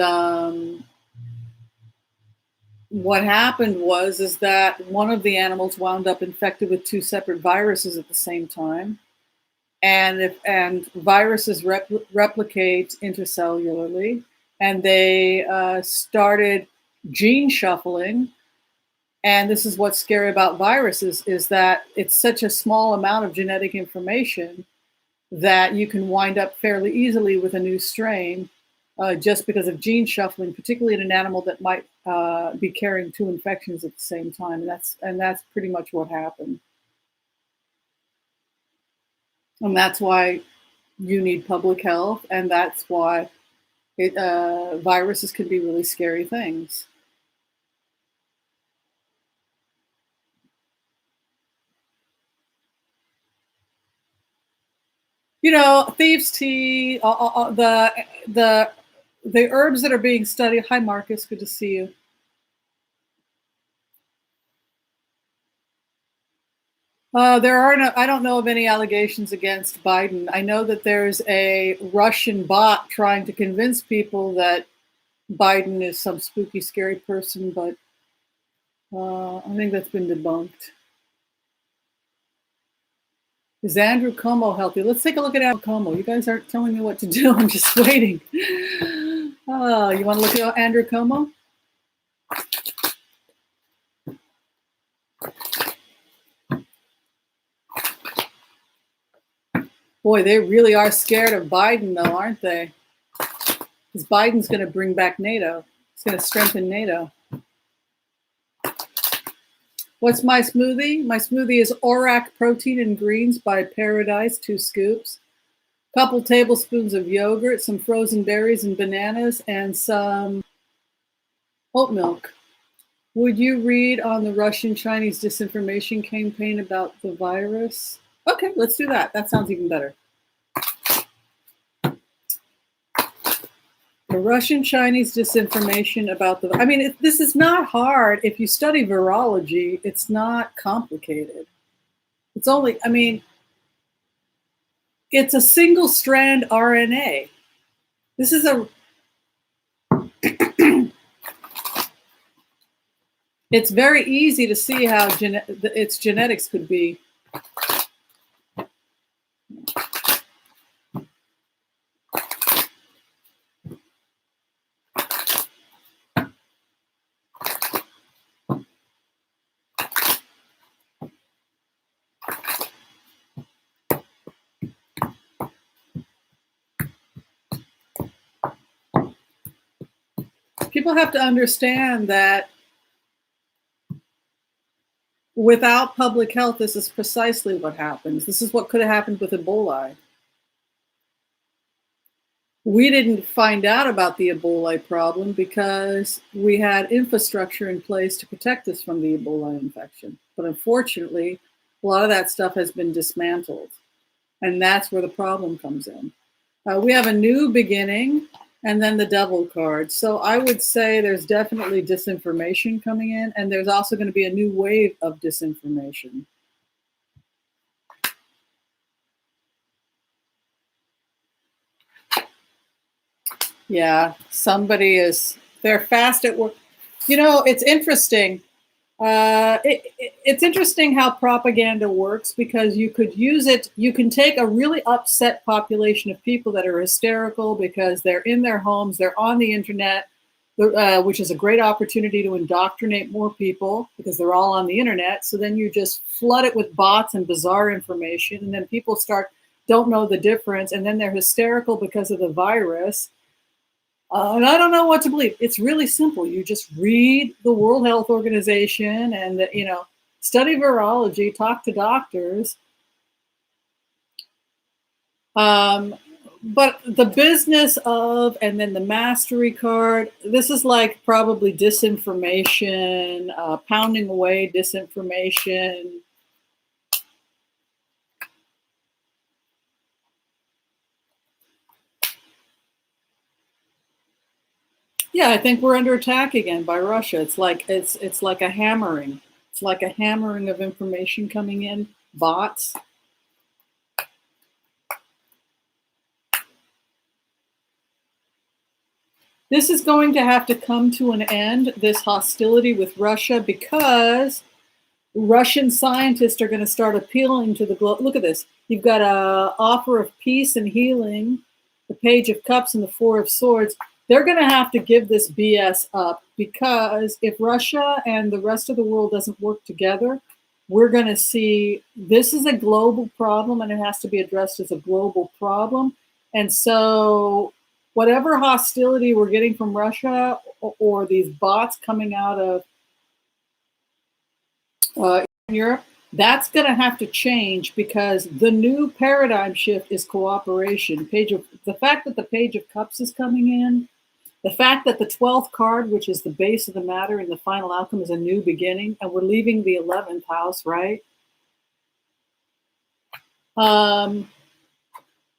what happened was is that one of the animals wound up infected with two separate viruses at the same time. And viruses replicate intercellularly, and they started gene shuffling. And this is what's scary about viruses, is that it's such a small amount of genetic information that you can wind up fairly easily with a new strain just because of gene shuffling, particularly in an animal that might be carrying two infections at the same time. And that's pretty much what happened. And that's why you need public health, and that's why viruses can be really scary things. You know, thieves' tea, the herbs that are being studied. Hi, Marcus. Good to see you. There are no, I don't know of any allegations against Biden. I know that there's a Russian bot trying to convince people that Biden is some spooky, scary person, but I think that's been debunked. Is Andrew Cuomo healthy? Let's take a look at Andrew Cuomo. You guys aren't telling me what to do. I'm just waiting. Oh, you want to look at Andrew Cuomo? Boy, they really are scared of Biden, though, aren't they? Because Biden's going to bring back NATO. It's going to strengthen NATO. What's my smoothie? My smoothie is Orac Protein and Greens by Paradise, 2 scoops. Couple tablespoons of yogurt, some frozen berries and bananas, and some oat milk. Would you read on the Russian-Chinese disinformation campaign about the virus? Okay, let's do that. That sounds even better. The Russian-Chinese disinformation about the... I mean, this is not hard. If you study virology, it's not complicated. It's only, I mean, it's a single-strand RNA. This is a... It's very easy to see how its genetics could be. People have to understand that without public health, this is precisely what happens. This is what could have happened with Ebola. We didn't find out about the Ebola problem because we had infrastructure in place to protect us from the Ebola infection. But unfortunately, a lot of that stuff has been dismantled. And that's where the problem comes in. We have a new beginning and then the devil card. So I would say there's definitely disinformation coming in, and there's also going to be a new wave of disinformation. Yeah, they're fast at work. You know, it's interesting. It's interesting how propaganda works, because you could use it. You can take a really upset population of people that are hysterical because they're in their homes, they're on the internet, which is a great opportunity to indoctrinate more people because they're all on the internet. So then you just flood it with bots and bizarre information, and then people don't know the difference, and then they're hysterical because of the virus. And I don't know what to believe. It's really simple. You just read the World Health Organization and, study virology, talk to doctors. But the business of, and then the mastery card, this is like probably disinformation, pounding away disinformation. Yeah, I think we're under attack again by Russia. It's like a hammering. It's like a hammering of information coming in, bots. This is going to have to come to an end, this hostility with Russia, because Russian scientists are going to start appealing to the globe. Look at this. You've got a offer of peace and healing, the Page of Cups and the Four of Swords. They're going to have to give this BS up, because if Russia and the rest of the world doesn't work together, we're going to see this is a global problem, and it has to be addressed as a global problem. And so whatever hostility we're getting from Russia, or these bots coming out of Europe, that's going to have to change, because the new paradigm shift is cooperation. The fact that the Page of Cups is coming in, the fact that the 12th card, which is the base of the matter and the final outcome, is a new beginning, and we're leaving the 11th house, right?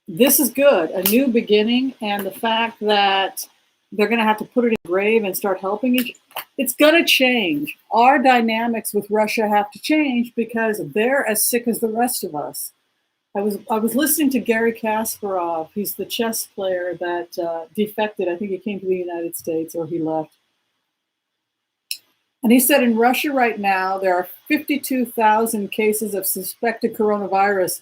This is good, a new beginning, and the fact that they're going to have to put it in the grave and start helping each. It's going to change. Our dynamics with Russia have to change, because they're as sick as the rest of us. I was listening to Garry Kasparov. He's the chess player that defected. I think he came to the United States, or he left. And he said in Russia right now, there are 52,000 cases of suspected coronavirus,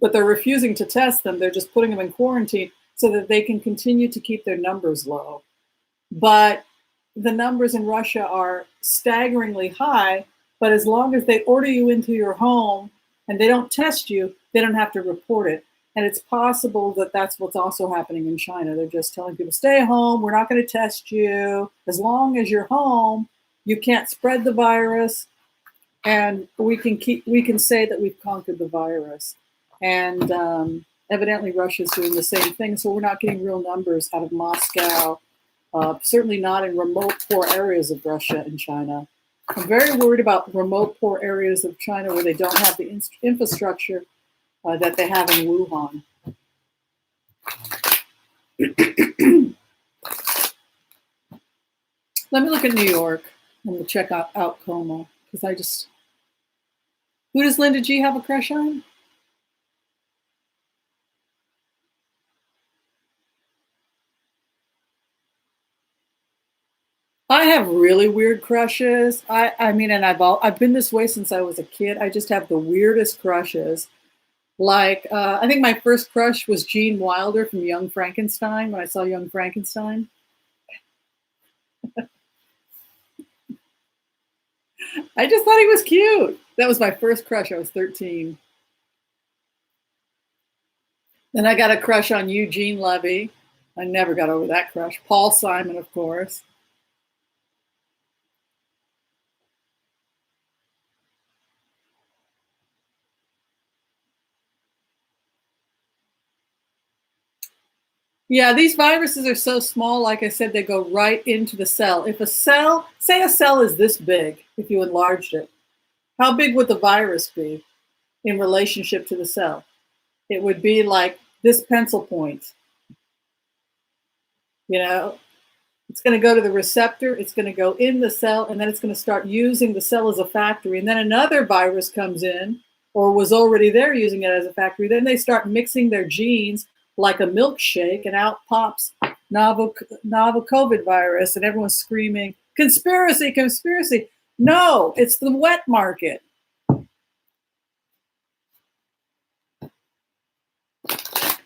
but they're refusing to test them. They're just putting them in quarantine so that they can continue to keep their numbers low. But the numbers in Russia are staggeringly high, but as long as they order you into your home and they don't test you, they don't have to report it. And it's possible that that's what's also happening in China. They're just telling people, stay home, we're not going to test you. As long as you're home, you can't spread the virus, and we can say that we've conquered the virus. And evidently Russia's doing the same thing, so we're not getting real numbers out of Moscow, certainly not in remote, poor areas of Russia and China. I'm very worried about remote, poor areas of China where they don't have the infrastructure that they have in Wuhan. Let me look at New York, and we'll check out Como, because who does Linda G have a crush on? I have really weird crushes. I mean, and I've been this way since I was a kid. I just have the weirdest crushes. Like, I think my first crush was Gene Wilder from Young Frankenstein, when I saw Young Frankenstein. I just thought he was cute. That was my first crush. I was 13. Then I got a crush on Eugene Levy. I never got over that crush. Paul Simon, of course. Yeah, these viruses are so small. Like I said, they go right into the cell. If say a cell is this big, if you enlarged it, how big would the virus be in relationship to the cell? It would be like this pencil point. You know, it's going to go to the receptor, it's going to go in the cell, and then it's going to start using the cell as a factory. And then another virus comes in, or was already there using it as a factory. Then they start mixing their genes like a milkshake, and out pops novel COVID virus, and everyone's screaming, conspiracy, conspiracy. No, it's the wet market.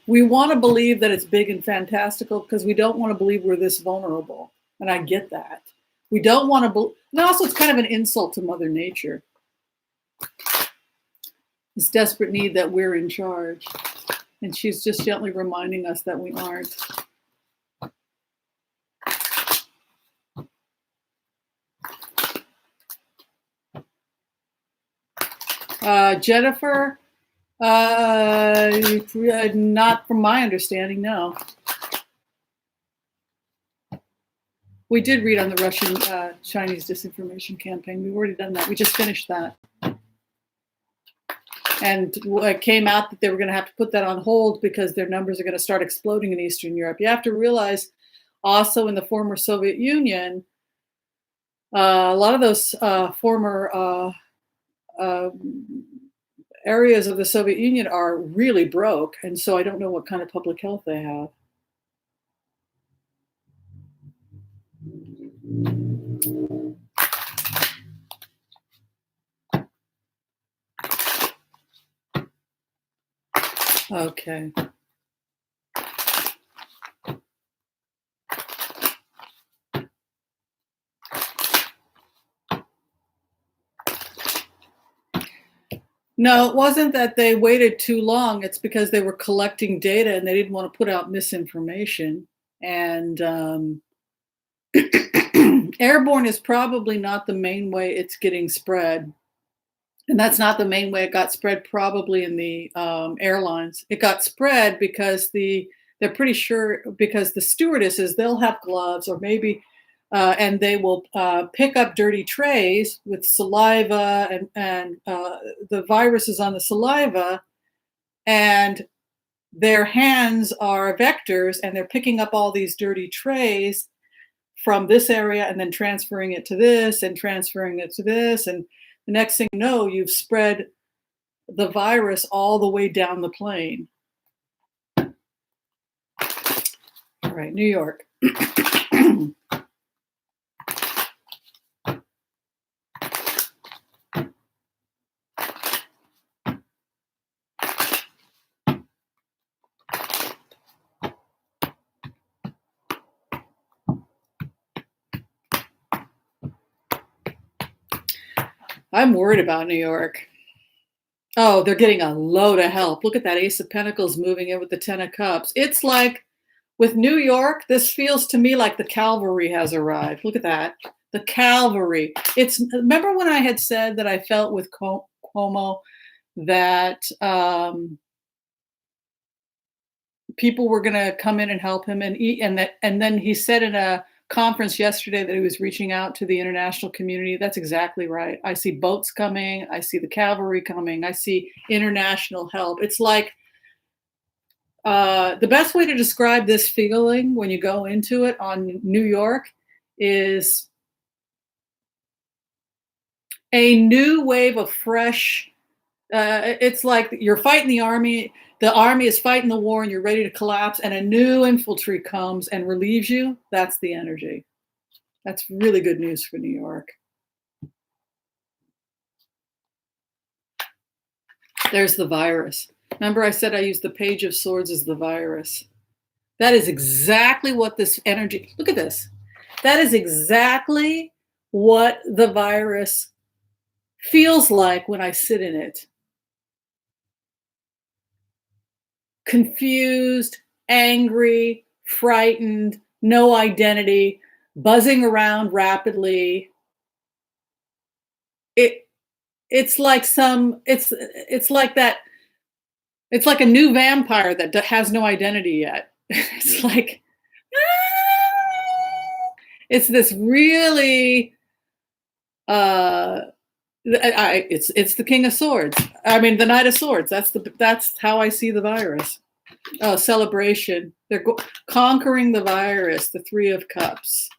We want to believe that it's big and fantastical because we don't want to believe we're this vulnerable. And I get that. We don't want to believe. And also, it's kind of an insult to Mother Nature. This desperate need that we're in charge. And she's just gently reminding us that we aren't. Jennifer, Not from my understanding, no. We did read on the Russian Chinese disinformation campaign. We've already done that. We just finished that. And it came out that they were going to have to put that on hold because their numbers are going to start exploding in Eastern Europe. You have to realize also in the former Soviet Union, a lot of those former areas of the Soviet Union are really broke. And so I don't know what kind of public health they have. Okay. No, it wasn't that they waited too long. It's because they were collecting data and they didn't want to put out misinformation. And airborne is probably not the main way it's getting spread. And that's not the main way it got spread, probably in the airlines. It got spread because they're pretty sure, because the stewardesses, they'll have gloves or maybe, and they will pick up dirty trays with saliva and the virus is on the saliva, and their hands are vectors and they're picking up all these dirty trays from this area and then transferring it to this and transferring it to this. And the next thing you know, you've spread the virus all the way down the plane. All right, New York. I'm worried about New York. Oh, they're getting a load of help. Look at that Ace of Pentacles moving in with the Ten of Cups. It's like with New York, this feels to me like the cavalry has arrived. Look at that. The cavalry. Remember when I had said that I felt with Cuomo that people were going to come in and help him and then he said in a conference yesterday that he was reaching out to the international community. That's exactly right. I see boats coming. I see the cavalry coming. I see international help. It's like the best way to describe this feeling when you go into it on New York is a new wave of fresh. It's like you're fighting the army is fighting the war and you're ready to collapse, and a new infantry comes and relieves you. That's the energy. That's really good news for New York. There's the virus. Remember I said I used the Page of Swords as the virus. That is exactly what this energy, look at this. That is exactly what the virus feels like when I sit in it. Confused, angry, frightened, no identity, buzzing around rapidly. It's like it's like that. It's like a new vampire that has no identity yet. It's like, it's this really, it's the King of Swords. I mean, the Knight of Swords. That's how I see the virus. Oh, celebration. They're conquering the virus. The Three of Cups.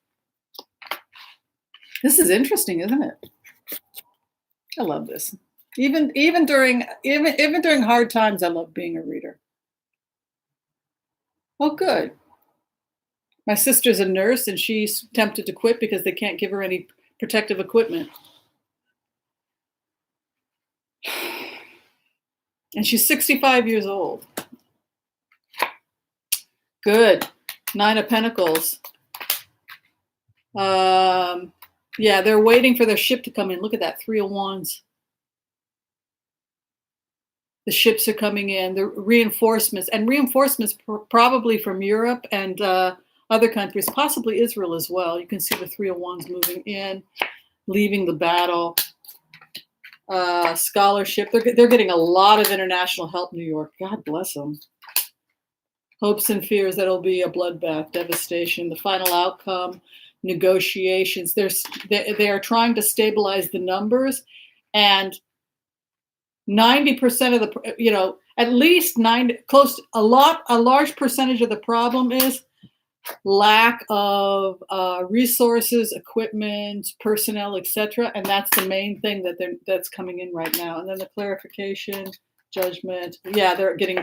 This is interesting, isn't it? I love this. Even during hard times, I love being a reader. Oh, good. My sister's a nurse, and she's tempted to quit because they can't give her any protective equipment. And she's 65 years old. Good. Nine of Pentacles. Yeah, they're waiting for their ship to come in. Look at that, Three of Wands. The ships are coming in, the reinforcements, and reinforcements probably from Europe and other countries, possibly Israel as well. You can see the Three of Wands moving in, leaving the battle. scholarship. They're getting a lot of international help, New York. God bless them. Hopes and fears that it'll be a bloodbath, devastation. The final outcome, negotiations. They are trying to stabilize the numbers, and 90% of the, at least 90, a large percentage of the problem is lack of resources, equipment, personnel, etc. And that's the main thing that's coming in right now. And then the clarification, judgment. Yeah,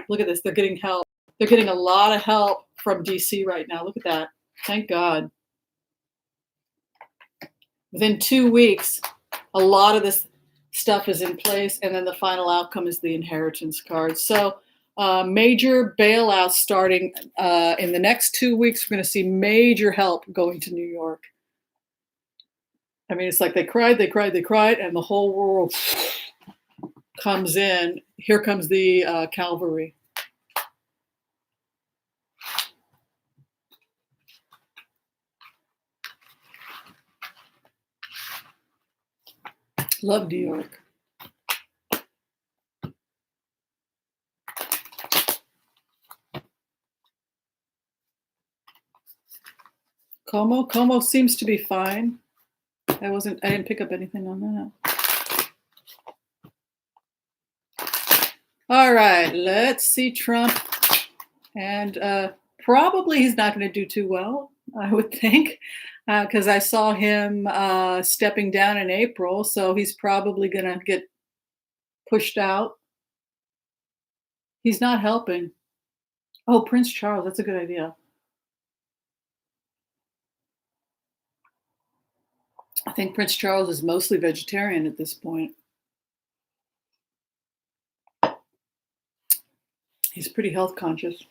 look at this. They're getting help. They're getting a lot of help from DC right now. Look at that. Thank God. Within 2 weeks, a lot of this stuff is in place. And then the final outcome is the inheritance card. So major bailouts starting in the next 2 weeks. We're going to see major help going to New York. I mean, it's like they cried, and the whole world comes in. Here comes the cavalry. Love New York. Como seems to be fine. I didn't pick up anything on that. All right, let's see Trump. And probably he's not going to do too well, I would think, because I saw him stepping down in April. So he's probably going to get pushed out. He's not helping. Oh, Prince Charles, that's a good idea. I think Prince Charles is mostly vegetarian at this point. He's pretty health conscious.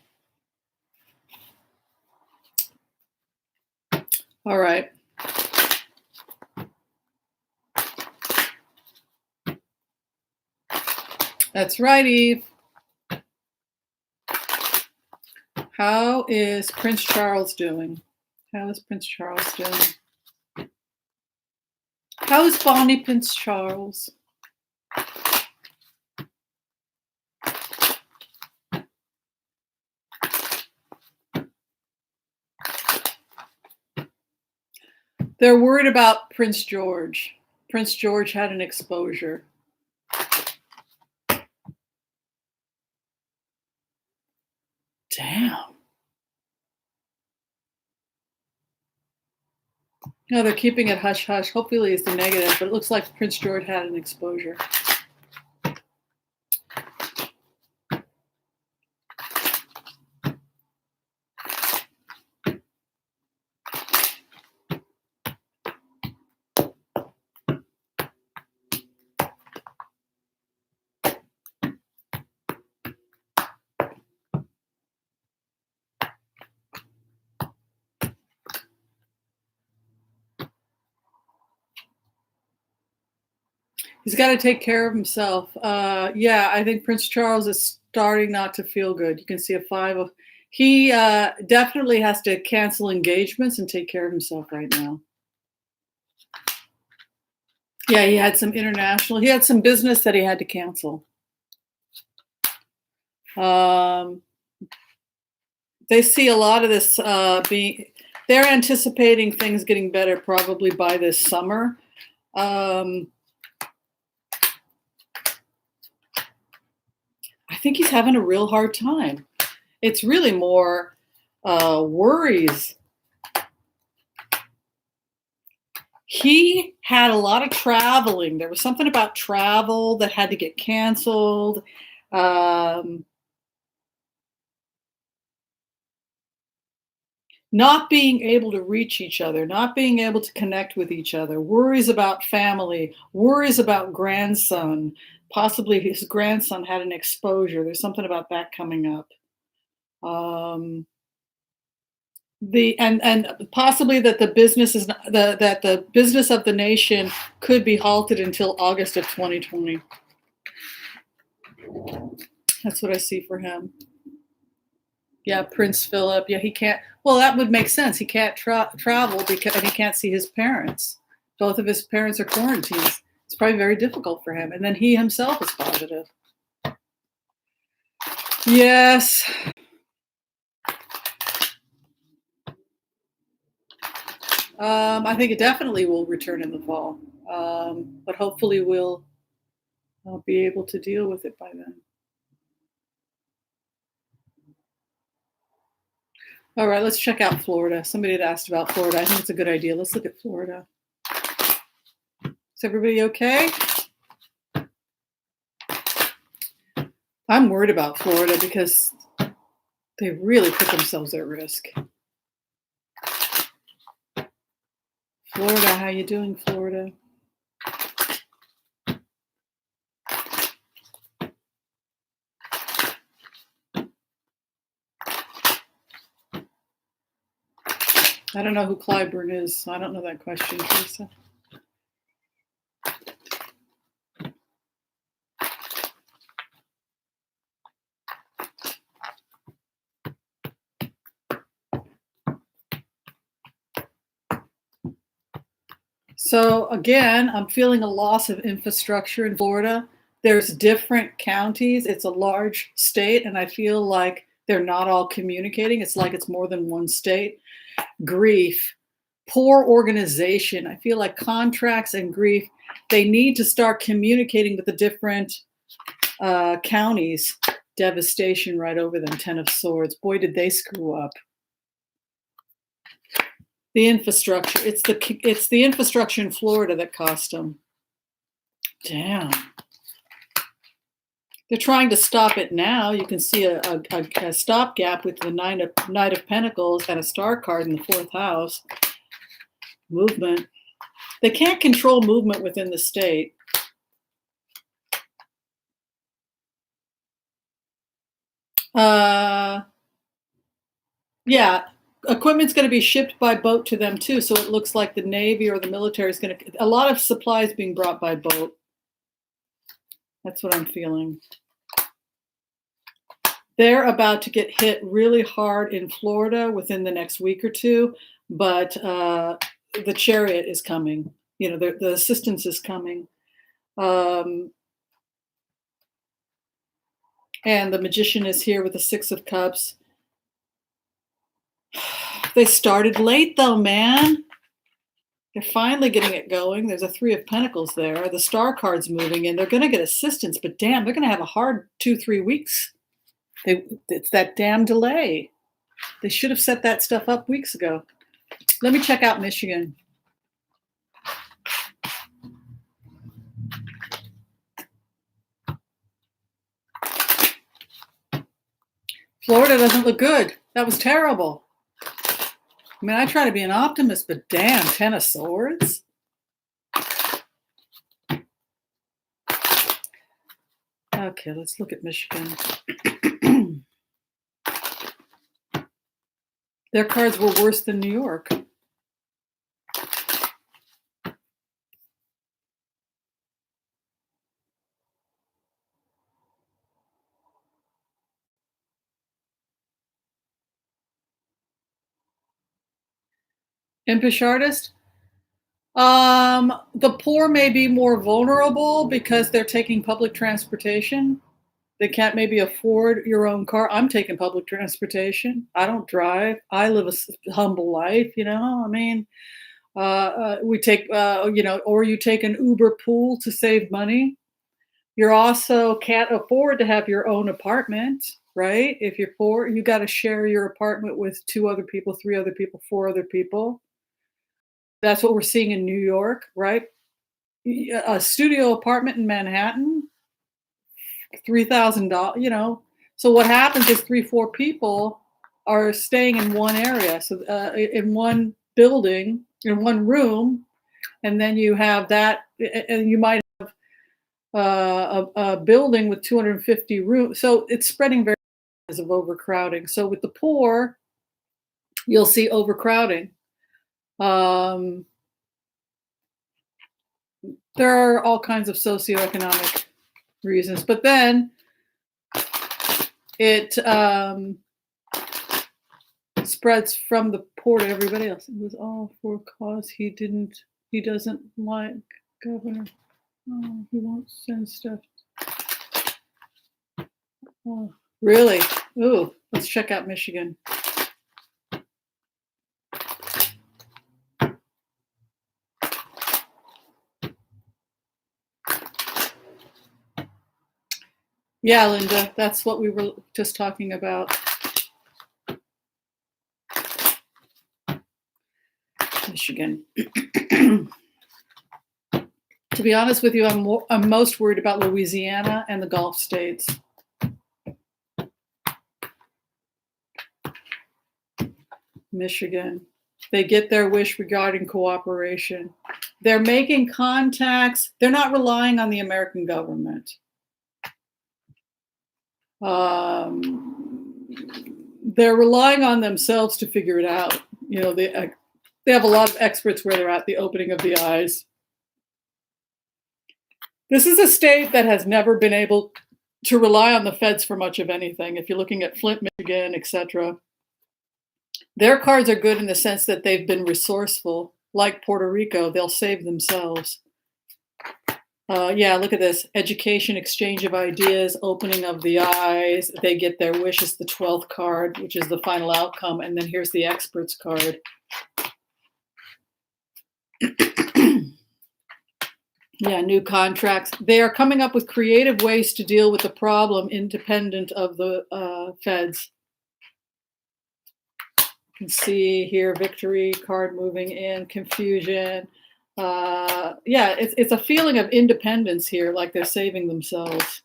All right. That's right, Eve. How is Prince Charles doing? How is Prince Charles doing? How is Bonnie Prince Charles? They're worried about Prince George. Prince George had an exposure. Damn. No, they're keeping it hush hush. Hopefully it's the negative, but it looks like Prince George had an exposure. He's got to take care of himself. Yeah, I think Prince Charles is starting not to feel good. You can see a 5 of. He definitely has to cancel engagements and take care of himself right now. Yeah, he had some business that he had to cancel. They see a lot of this they're anticipating things getting better probably by this summer. I think he's having a real hard time. It's really more worries. He had a lot of traveling. There was something about travel that had to get canceled. Not being able to reach each other, not being able to connect with each other, worries about family, worries about grandson. Possibly his grandson had an exposure. There's something about that coming up. And possibly that the business that the business of the nation could be halted until August of 2020. That's what I see for him. Yeah, Prince Philip. Yeah, he can't. Well, that would make sense. He can't travel and he can't see his parents. Both of his parents are quarantined. It's probably very difficult for him. And then he himself is positive. Yes. I think it definitely will return in the fall. But hopefully we'll be able to deal with it by then. All right, let's check out Florida. Somebody had asked about Florida. I think it's a good idea. Let's look at Florida. Is everybody okay? I'm worried about Florida because they really put themselves at risk. Florida, how you doing, Florida? I don't know who Clyburn is, so I don't know that question, Teresa. So again, I'm feeling a loss of infrastructure in Florida. There's different counties. It's a large state, and I feel like they're not all communicating. It's like it's more than one state. Grief, poor organization. I feel like contracts and grief, they need to start communicating with the different counties. Devastation right over them. 10 of Swords. Boy, did they screw up. The infrastructure. It's the infrastructure in Florida that cost them. Damn. They're trying to stop it now. You can see a stopgap with the Knight of Pentacles and a star card in the 4th house. Movement. They can't control movement within the state. Yeah, equipment's going to be shipped by boat to them too. So it looks like the Navy or the military is going to, a lot of supplies being brought by boat. That's what I'm feeling. They're about to get hit really hard in Florida within the next week or two, but the Chariot is coming. You know, the assistance is coming. And the Magician is here with the 6 of Cups. They started late though, man. They're finally getting it going. There's a 3 of Pentacles there. The star card's moving in. They're going to get assistance, but damn, they're going to have a hard 2-3 weeks. It's that damn delay. They should have set that stuff up weeks ago. Let me check out Michigan. Florida doesn't look good. That was terrible. I mean, I try to be an optimist, but damn, 10 of Swords. Okay, let's look at Michigan. Their cards were worse than New York. Impish artist. The poor may be more vulnerable because they're taking public transportation. They can't maybe afford your own car. I'm taking public transportation. I don't drive. I live a humble life, you know. I mean, we take, you know, or you take an Uber pool to save money. You're also can't afford to have your own apartment, right? If you're poor, you got to share your apartment with 2 other people, 3 other people, 4 other people. That's what we're seeing in New York, right? A studio apartment in Manhattan, $3,000, you know. So what happens is 3-4 people are staying in one area, so in one building, in one room, and then you have that, and you might have a building with 250 rooms. So it's spreading very because of overcrowding. So with the poor, you'll see overcrowding. There are all kinds of socioeconomic reasons, but then it spreads from the poor to everybody else. It was all for cause he doesn't like Governor. Oh, he won't send stuff. Oh, really? Ooh, let's check out Michigan. Yeah, Linda, that's what we were just talking about. Michigan. To be honest with you, I'm most worried about Louisiana and the Gulf states. Michigan. They get their wish regarding cooperation. They're making contacts. They're not relying on the American government. They're relying on themselves to figure it out. You know, they have a lot of experts where they're at, the opening of the eyes. This is a state that has never been able to rely on the feds for much of anything. If you're looking at Flint, Michigan, etc., their cards are good in the sense that they've been resourceful. Like Puerto Rico, they'll save themselves. Yeah, look at this. Education, exchange of ideas, opening of the eyes. They get their wish is the 12th card, which is the final outcome. And then here's the experts card. Yeah, new contracts. They are coming up with creative ways to deal with the problem independent of the feds. You can see here, victory card moving in, confusion. Yeah, it's a feeling of independence here, like they're saving themselves.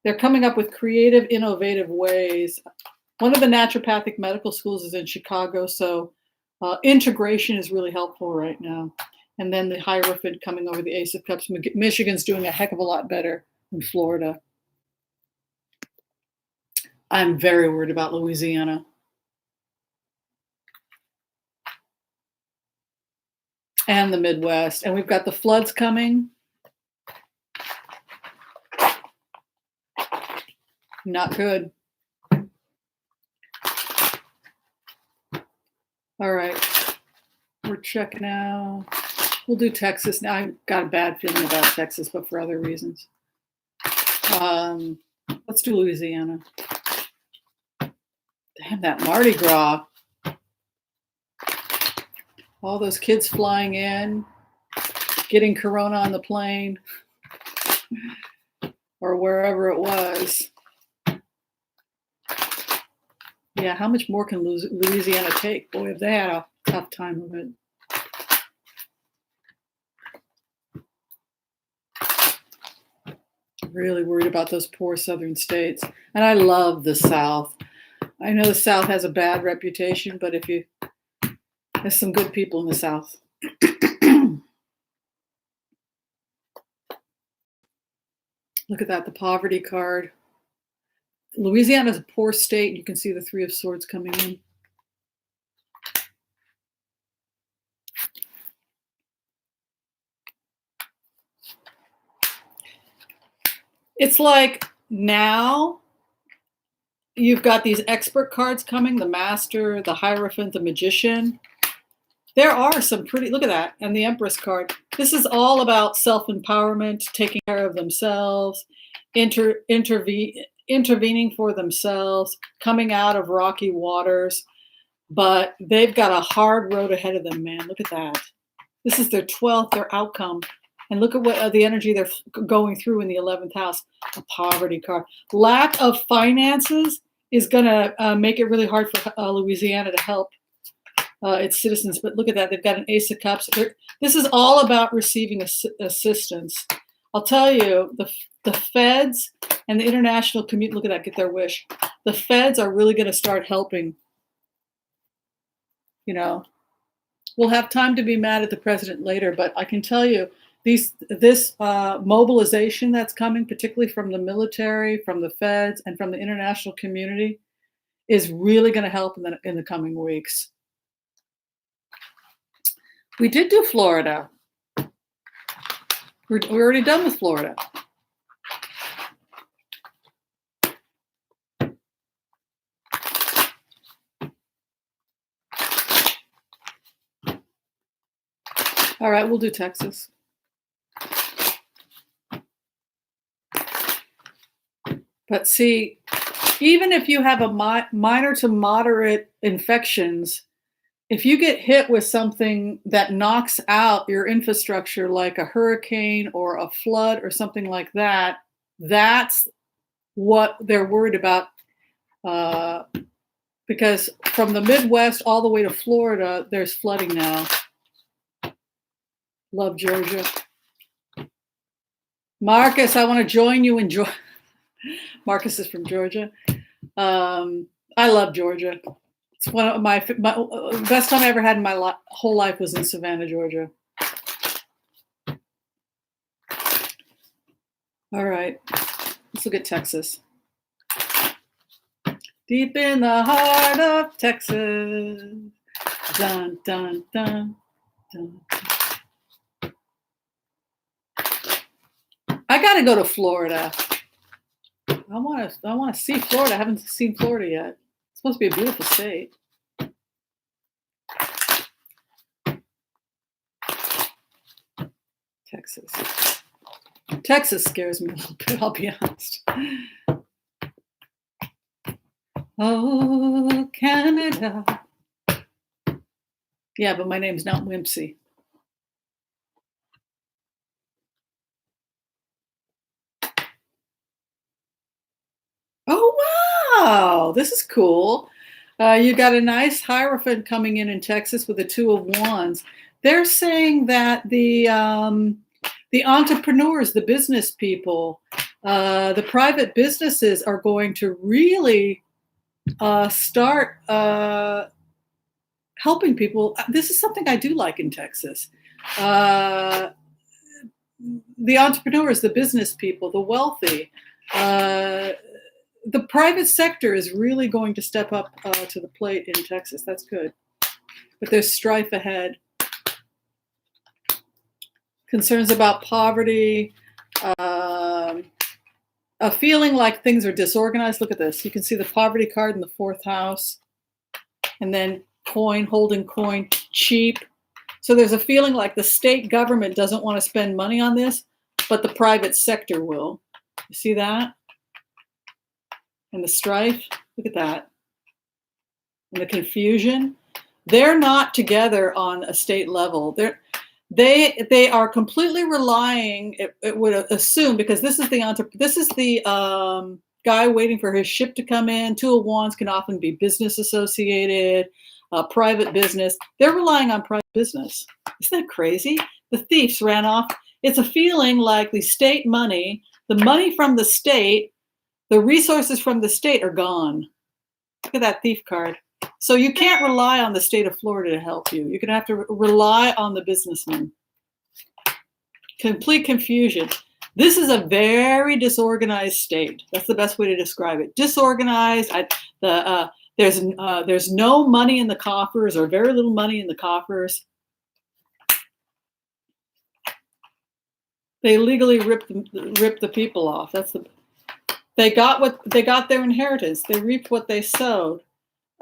They're coming up with creative, innovative ways. One of the naturopathic medical schools is in Chicago, so integration is really helpful right now. And then the Hierophant coming over the Ace of Cups. Michigan's doing a heck of a lot better than Florida. I'm very worried about Louisiana. And the Midwest. And we've got the floods coming. Not good. All right. We're checking out. We'll do Texas now. I've got a bad feeling about Texas, but for other reasons. Let's do Louisiana. Damn, that Mardi Gras. All those kids flying in, getting corona on the plane, or wherever it was. Yeah, how much more can Louisiana take? Boy, have they had a tough time of it. Really worried about those poor southern states. And I love the South. I know the South has a bad reputation, but there's some good people in the South. Look at that, the poverty card. Louisiana is a poor state. You can see the Three of Swords coming in. It's like now you've got these expert cards coming, the Master, the Hierophant, the Magician. There are some pretty, look at that, and the Empress card. This is all about self-empowerment, taking care of themselves, intervening for themselves, coming out of rocky waters. But they've got a hard road ahead of them, man. Look at that. This is their 12th, their outcome. And look at what the energy they're going through in the 11th house, a poverty card. Lack of finances is going to make it really hard for Louisiana to help its citizens. But look at that. They've got an Ace of Cups. This is all about receiving assistance. I'll tell you, the feds and the international community, look at that, get their wish. The feds are really going to start helping. You know, we'll have time to be mad at the president later, but I can tell you, this mobilization that's coming, particularly from the military, from the feds, and from the international community, is really going to help in the coming weeks. We did do Florida. We're already done with Florida. All right, we'll do Texas. But see, even if you have a minor to moderate infections, if you get hit with something that knocks out your infrastructure, like a hurricane or a flood or something like that, that's what they're worried about. Because from the Midwest all the way to Florida, there's flooding now. Love Georgia. Marcus, I want to join you in Georgia. Marcus is from Georgia. I love Georgia. It's one of my best time I ever had in my whole life was in Savannah, Georgia. All right, let's look at Texas. Deep in the heart of Texas. Dun, dun, dun, dun. I got to go to Florida. I want to see Florida. I haven't seen Florida yet. It's supposed to be a beautiful state. Texas scares me a little bit, I'll be honest. Oh, Canada. Yeah, but my name's not Wimpsy. Oh, wow. This is cool. You got a nice Hierophant coming in Texas with a 2 of Wands. They're saying that the entrepreneurs, the business people, the private businesses are going to really start helping people. This is something I do like in Texas. The entrepreneurs, the business people, the wealthy, the private sector is really going to step up to the plate in Texas. That's good. But there's strife ahead. Concerns about poverty, a feeling like things are disorganized. Look at this. You can see the poverty card in the 4th house. And then coin, holding coin, cheap. So there's a feeling like the state government doesn't want to spend money on this, but the private sector will. You see that? And the strife. Look at that. And the confusion. They're not together on a state level. They are completely relying. It would assume, because this is the guy waiting for his ship to come in. 2 of Wands can often be business associated, private business. They're relying on private business. Isn't that crazy? The thieves ran off. It's a feeling like the state money, the money from the state, the resources from the state are gone. Look at that thief card. So you can't rely on the state of Florida to help you. You're going to have to rely on the businessmen. Complete confusion. This is a very disorganized state. That's the best way to describe it. Disorganized. There's no money in the coffers, or very little money in the coffers. They legally rip the people off. They got their inheritance. They reaped what they sowed.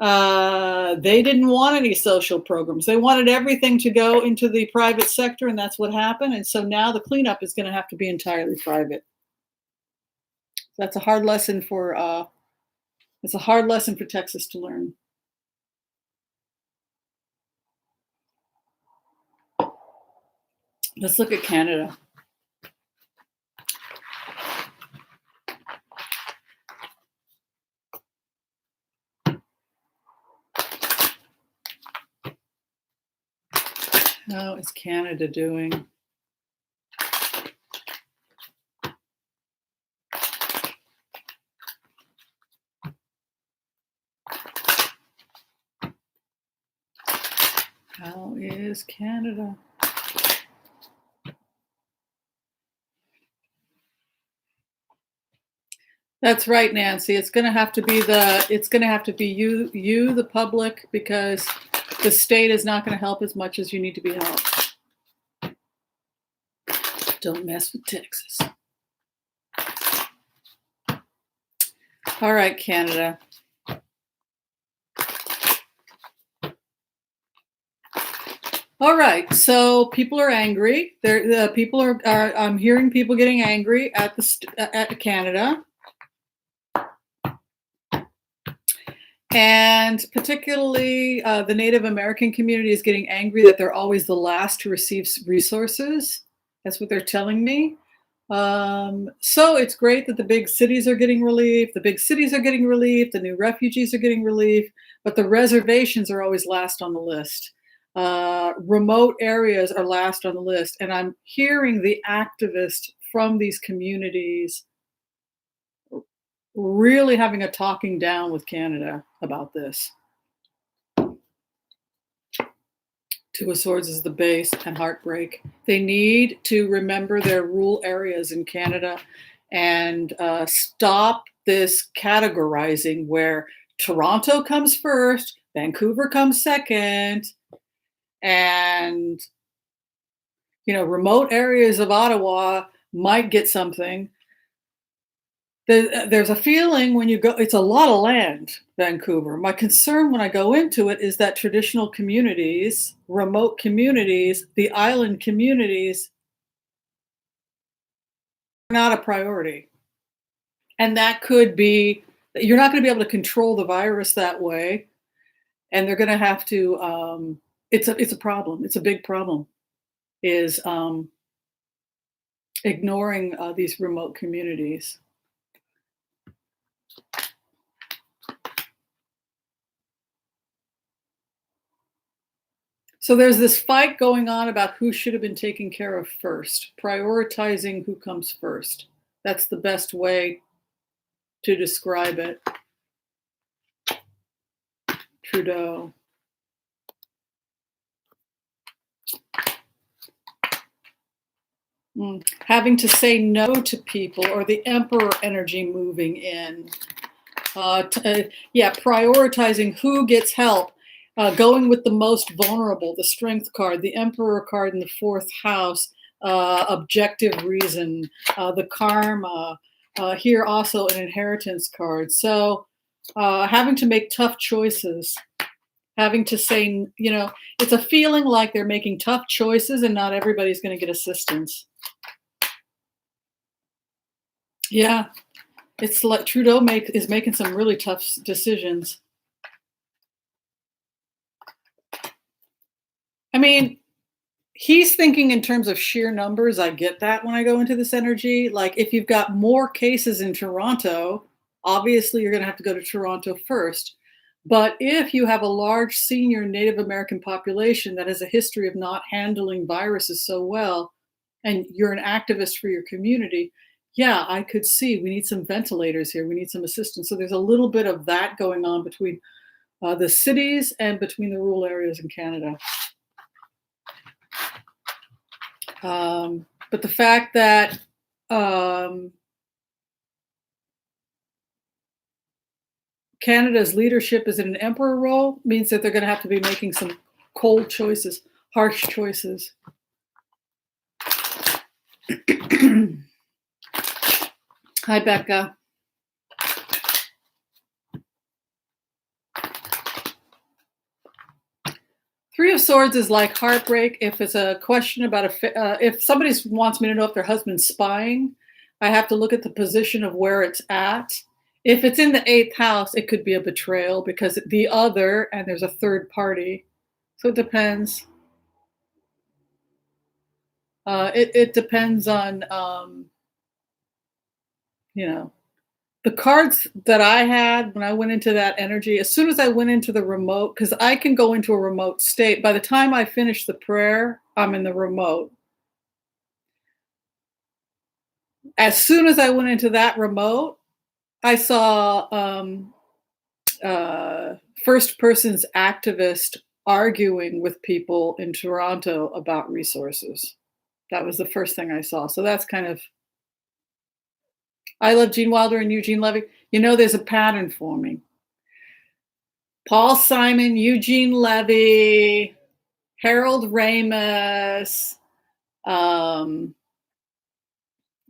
They didn't want any social programs. They wanted everything to go into the private sector, and that's what happened. And so now the cleanup is going to have to be entirely private. That's a hard lesson for Texas to learn. Let's look at Canada. How is Canada doing? How is Canada? That's right, Nancy. It's going to have to be you, the public, because the state is not going to help as much as you need to be helped. Don't mess with Texas. All right, Canada. All right, so people are angry. I'm hearing people getting angry at Canada. And particularly the Native American community is getting angry that they're always the last to receive resources. That's what they're telling me. So it's great that the big cities are getting relief. The big cities are getting relief. The new refugees are getting relief. But the reservations are always last on the list. Remote areas are last on the list. And I'm hearing the activists from these communities really having a talking down with Canada about this. Two of Swords is the base and heartbreak. They need to remember their rural areas in Canada and stop this categorizing where Toronto comes first, Vancouver comes second, and remote areas of Ottawa might get something. There's a feeling when you go, it's a lot of land, Vancouver. My concern when I go into it is that traditional communities, remote communities, the island communities are not a priority. And that could be, you're not going to be able to control the virus that way. And they're going to have to, it's a problem. It's a big problem, is ignoring these remote communities. So there's this fight going on about who should have been taken care of first, prioritizing who comes first. That's the best way to describe it. Trudeau. Having to say no to people, or the emperor energy moving in. Prioritizing who gets help. Going with the most vulnerable, the strength card, the emperor card in the fourth house, objective reason, the karma, here also an inheritance card. So having to make tough choices, having to say, it's a feeling like they're making tough choices and not everybody's going to get assistance. Yeah, it's like Trudeau is making some really tough decisions. I mean, he's thinking in terms of sheer numbers. I get that when I go into this energy. Like, if you've got more cases in Toronto, obviously you're going to have to go to Toronto first. But if you have a large senior Native American population that has a history of not handling viruses so well, and you're an activist for your community, yeah, I could see we need some ventilators here. We need some assistance. So there's a little bit of that going on between the cities and between the rural areas in Canada. But the fact that Canada's leadership is in an emperor role means that they're going to have to be making some cold choices, harsh choices. Hi, Becca. Three of Swords is like heartbreak. If it's a question about if somebody wants me to know if their husband's spying, I have to look at the position of where it's at. If it's in the 8th house, it could be a betrayal because the other, and there's a third party. So it depends. It depends on, the cards that I had when I went into that energy. As soon as I went into the remote, because I can go into a remote state. By the time I finish the prayer, I'm in the remote. As soon as I went into that remote, I saw first person's activist arguing with people in Toronto about resources. That was the first thing I saw. So that's kind of, I love Gene Wilder and Eugene Levy. There's a pattern forming. Paul Simon, Eugene Levy, Harold Ramis,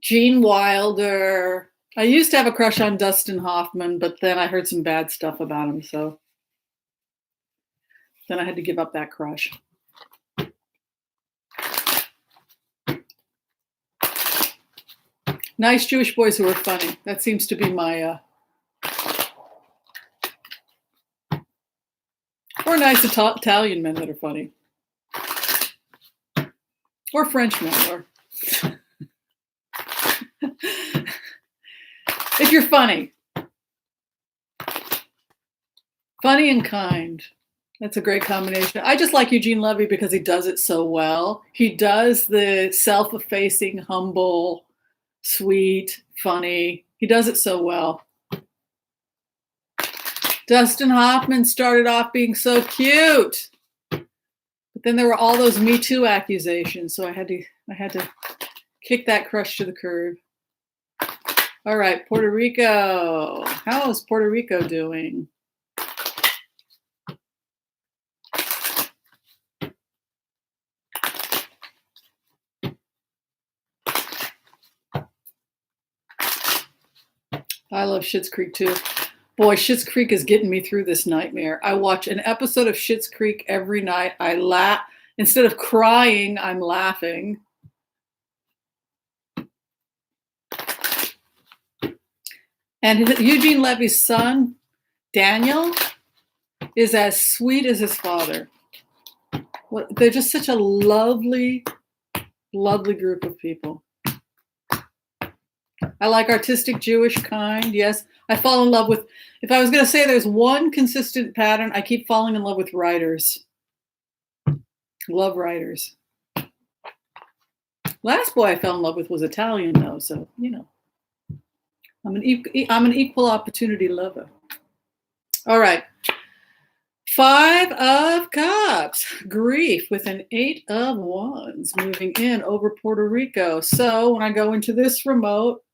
Gene Wilder. I used to have a crush on Dustin Hoffman, but then I heard some bad stuff about him, so then I had to give up that crush. Nice Jewish boys who are funny. That seems to be my Or nice Italian men that are funny. Or French men, or if you're funny. Funny and kind. That's a great combination. I just like Eugene Levy because he does it so well. He does the self-effacing, humble, sweet, funny. He does it so well. Dustin Hoffman started off being so cute, but then there were all those Me Too accusations, so I had to kick that crush to the curb. All right, Puerto Rico. How is Puerto Rico doing? I love Schitt's Creek too. Boy, Schitt's Creek is getting me through this nightmare. I watch an episode of Schitt's Creek every night. I laugh. Instead of crying, I'm laughing. And Eugene Levy's son, Daniel, is as sweet as his father. They're just such a lovely, lovely group of people. I like artistic, Jewish, kind. Yes, I fall in love with, if I was going to say there's one consistent pattern, I keep falling in love with writers. Love writers. Last boy I fell in love with was Italian, though, so, you know. I'm an equal opportunity lover. All right. 5 of Cups. Grief with an 8 of Wands moving in over Puerto Rico. So when I go into this remote,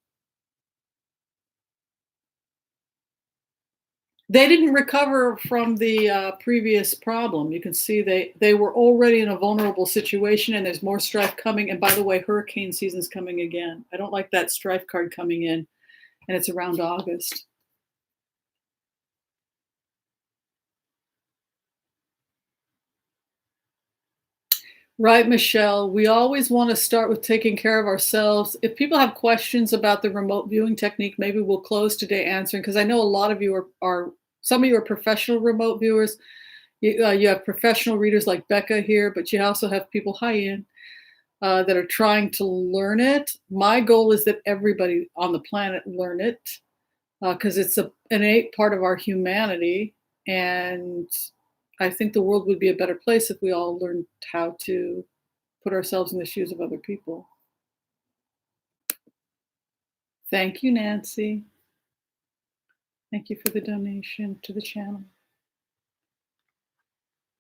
they didn't recover from the previous problem. You can see they were already in a vulnerable situation, and there's more strife coming. And by the way, hurricane season's coming again. I don't like that strife card coming in, and it's around August. Right, Michelle. We always want to start with taking care of ourselves. If people have questions about the remote viewing technique, maybe we'll close today answering, because I know a lot of you are some of you are professional remote viewers. You have professional readers like Becca here, but you also have people, hi Ian, that are trying to learn it. My goal is that everybody on the planet learn it, because it's an innate part of our humanity. And I think the world would be a better place if we all learned how to put ourselves in the shoes of other people. Thank you, Nancy. Thank you for the donation to the channel.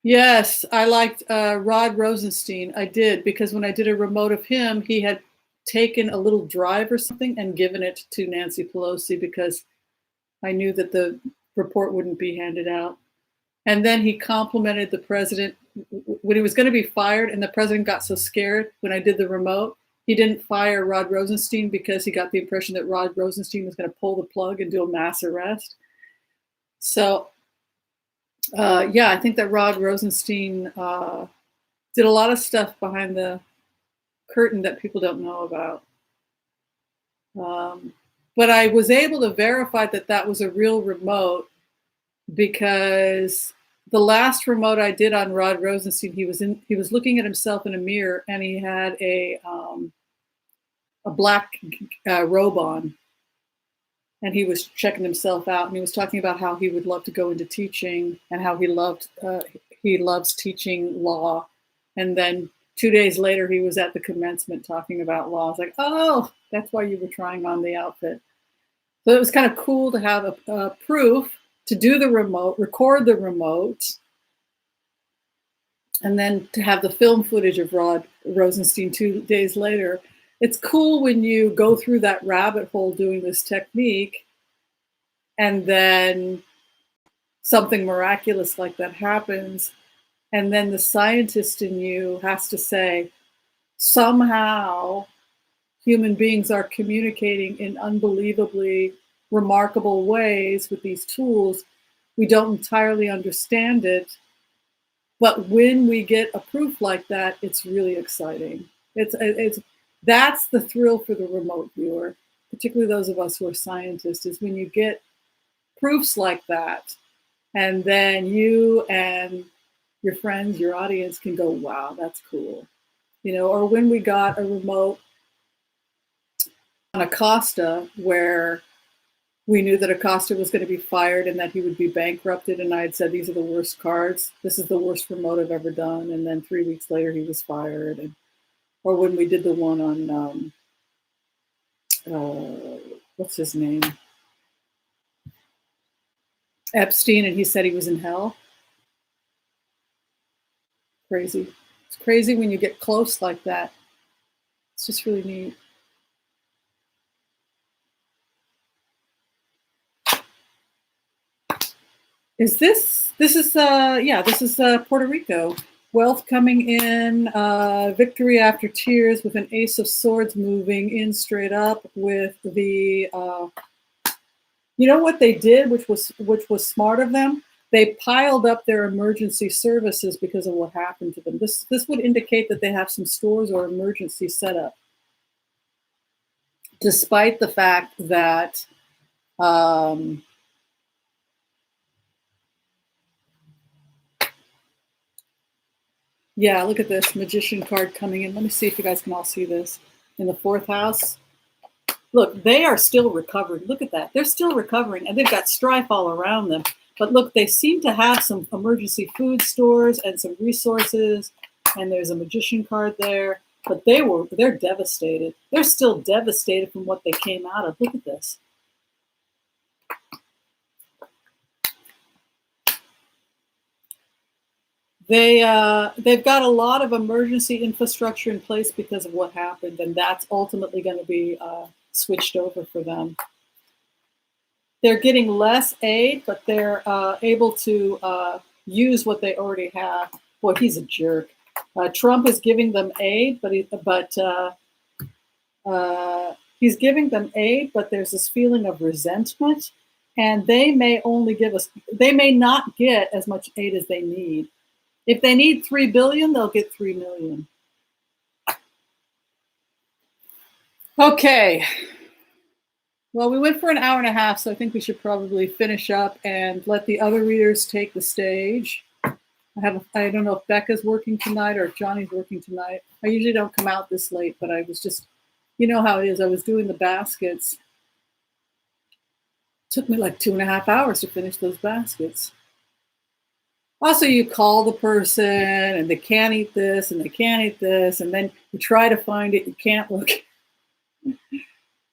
Yes, I liked Rod Rosenstein. I did, because when I did a remote of him, he had taken a little drive or something and given it to Nancy Pelosi, because I knew that the report wouldn't be handed out. And then he complimented the president when he was going to be fired, and the president got so scared when I did the remote. He didn't fire Rod Rosenstein because he got the impression that Rod Rosenstein was going to pull the plug and do a mass arrest. So, yeah, I think that Rod Rosenstein did a lot of stuff behind the curtain that people don't know about. But I was able to verify that that was a real remote, because the last remote I did on Rod Rosenstein, he was looking at himself in a mirror, and he had a black robe on, and he was checking himself out, and he was talking about how he would love to go into teaching, and how he loves teaching law. And then 2 days later, he was at the commencement talking about law. I was like, oh, that's why you were trying on the outfit. So it was kind of cool to have a proof, to do the remote, record the remote, and then to have the film footage of Rod Rosenstein 2 days later. It's cool when you go through that rabbit hole doing this technique, and then something miraculous like that happens, and then the scientist in you has to say, somehow human beings are communicating in unbelievably remarkable ways with these tools. We don't entirely understand it, but when we get a proof like that, it's really exciting. That's the thrill for the remote viewer, particularly those of us who are scientists, is when you get proofs like that, And then you and your friends, your audience can go, wow, that's cool. Or when we got a remote on Acosta where we knew that Acosta was going to be fired and that he would be bankrupted. And I had said, these are the worst cards. This is the worst remote I've ever done. And then 3 weeks later, he was fired. Or when we did the one on, what's his name? Epstein, and he said he was in hell. Crazy. It's crazy when you get close like that. It's just really neat. This is Puerto Rico. Wealth coming in, victory after tears with an ace of swords moving in straight up with the, what they did, which was smart of them? They piled up their emergency services because of what happened to them. This would indicate that they have some stores or emergency set up, despite the fact that, yeah, look at this magician card coming in. Let me see if you guys can all see this. In the 4th house. Look, they are still recovering. Look at that. They're still recovering, and they've got strife all around them. But look, they seem to have some emergency food stores and some resources, and there's a magician card there. But they're devastated. They're still devastated from what they came out of. Look at this. They've got a lot of emergency infrastructure in place because of what happened, and that's ultimately going to be switched over for them. They're getting less aid, but they're able to use what they already have. Boy, he's a jerk. Trump is giving them aid, but he's giving them aid, but there's this feeling of resentment, and they may not get as much aid as they need. If they need 3 billion, they'll get 3 million. Okay. Well, we went for an hour and a half, so I think we should probably finish up and let the other readers take the stage. I don't know if Becca's working tonight or if Johnny's working tonight. I usually don't come out this late, but I was just, you know how it is. I was doing the baskets. It took me like 2.5 hours to finish those baskets. Also, you call the person and they can't eat this and they can't eat this, and then you try to find it, you can't look.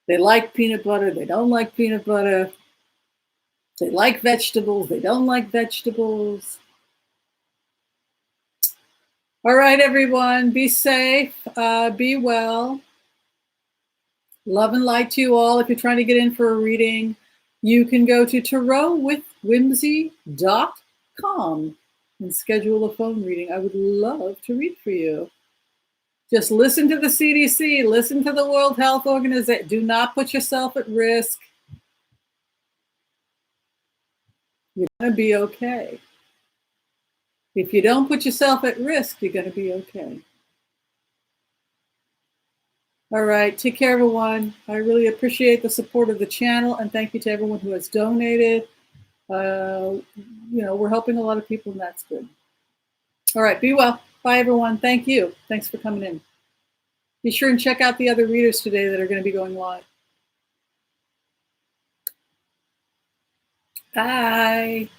They like peanut butter, they don't like peanut butter. They like vegetables, they don't like vegetables. All right, everyone, be safe, be well. Love and light to you all. If you're trying to get in for a reading, you can go to tarotwithwhimsy.com and schedule a phone reading. I would love to read for you. Just listen to the CDC, listen to the World Health Organization. Do not put yourself at risk. You're going to be okay. If you don't put yourself at risk, you're going to be okay. All right, take care, everyone. I really appreciate the support of the channel, and thank you to everyone who has donated. We're helping a lot of people, and that's good. All right, be well. Bye, everyone. Thank you. Thanks for coming in. Be sure and check out the other readers today that are going to be going live. Bye.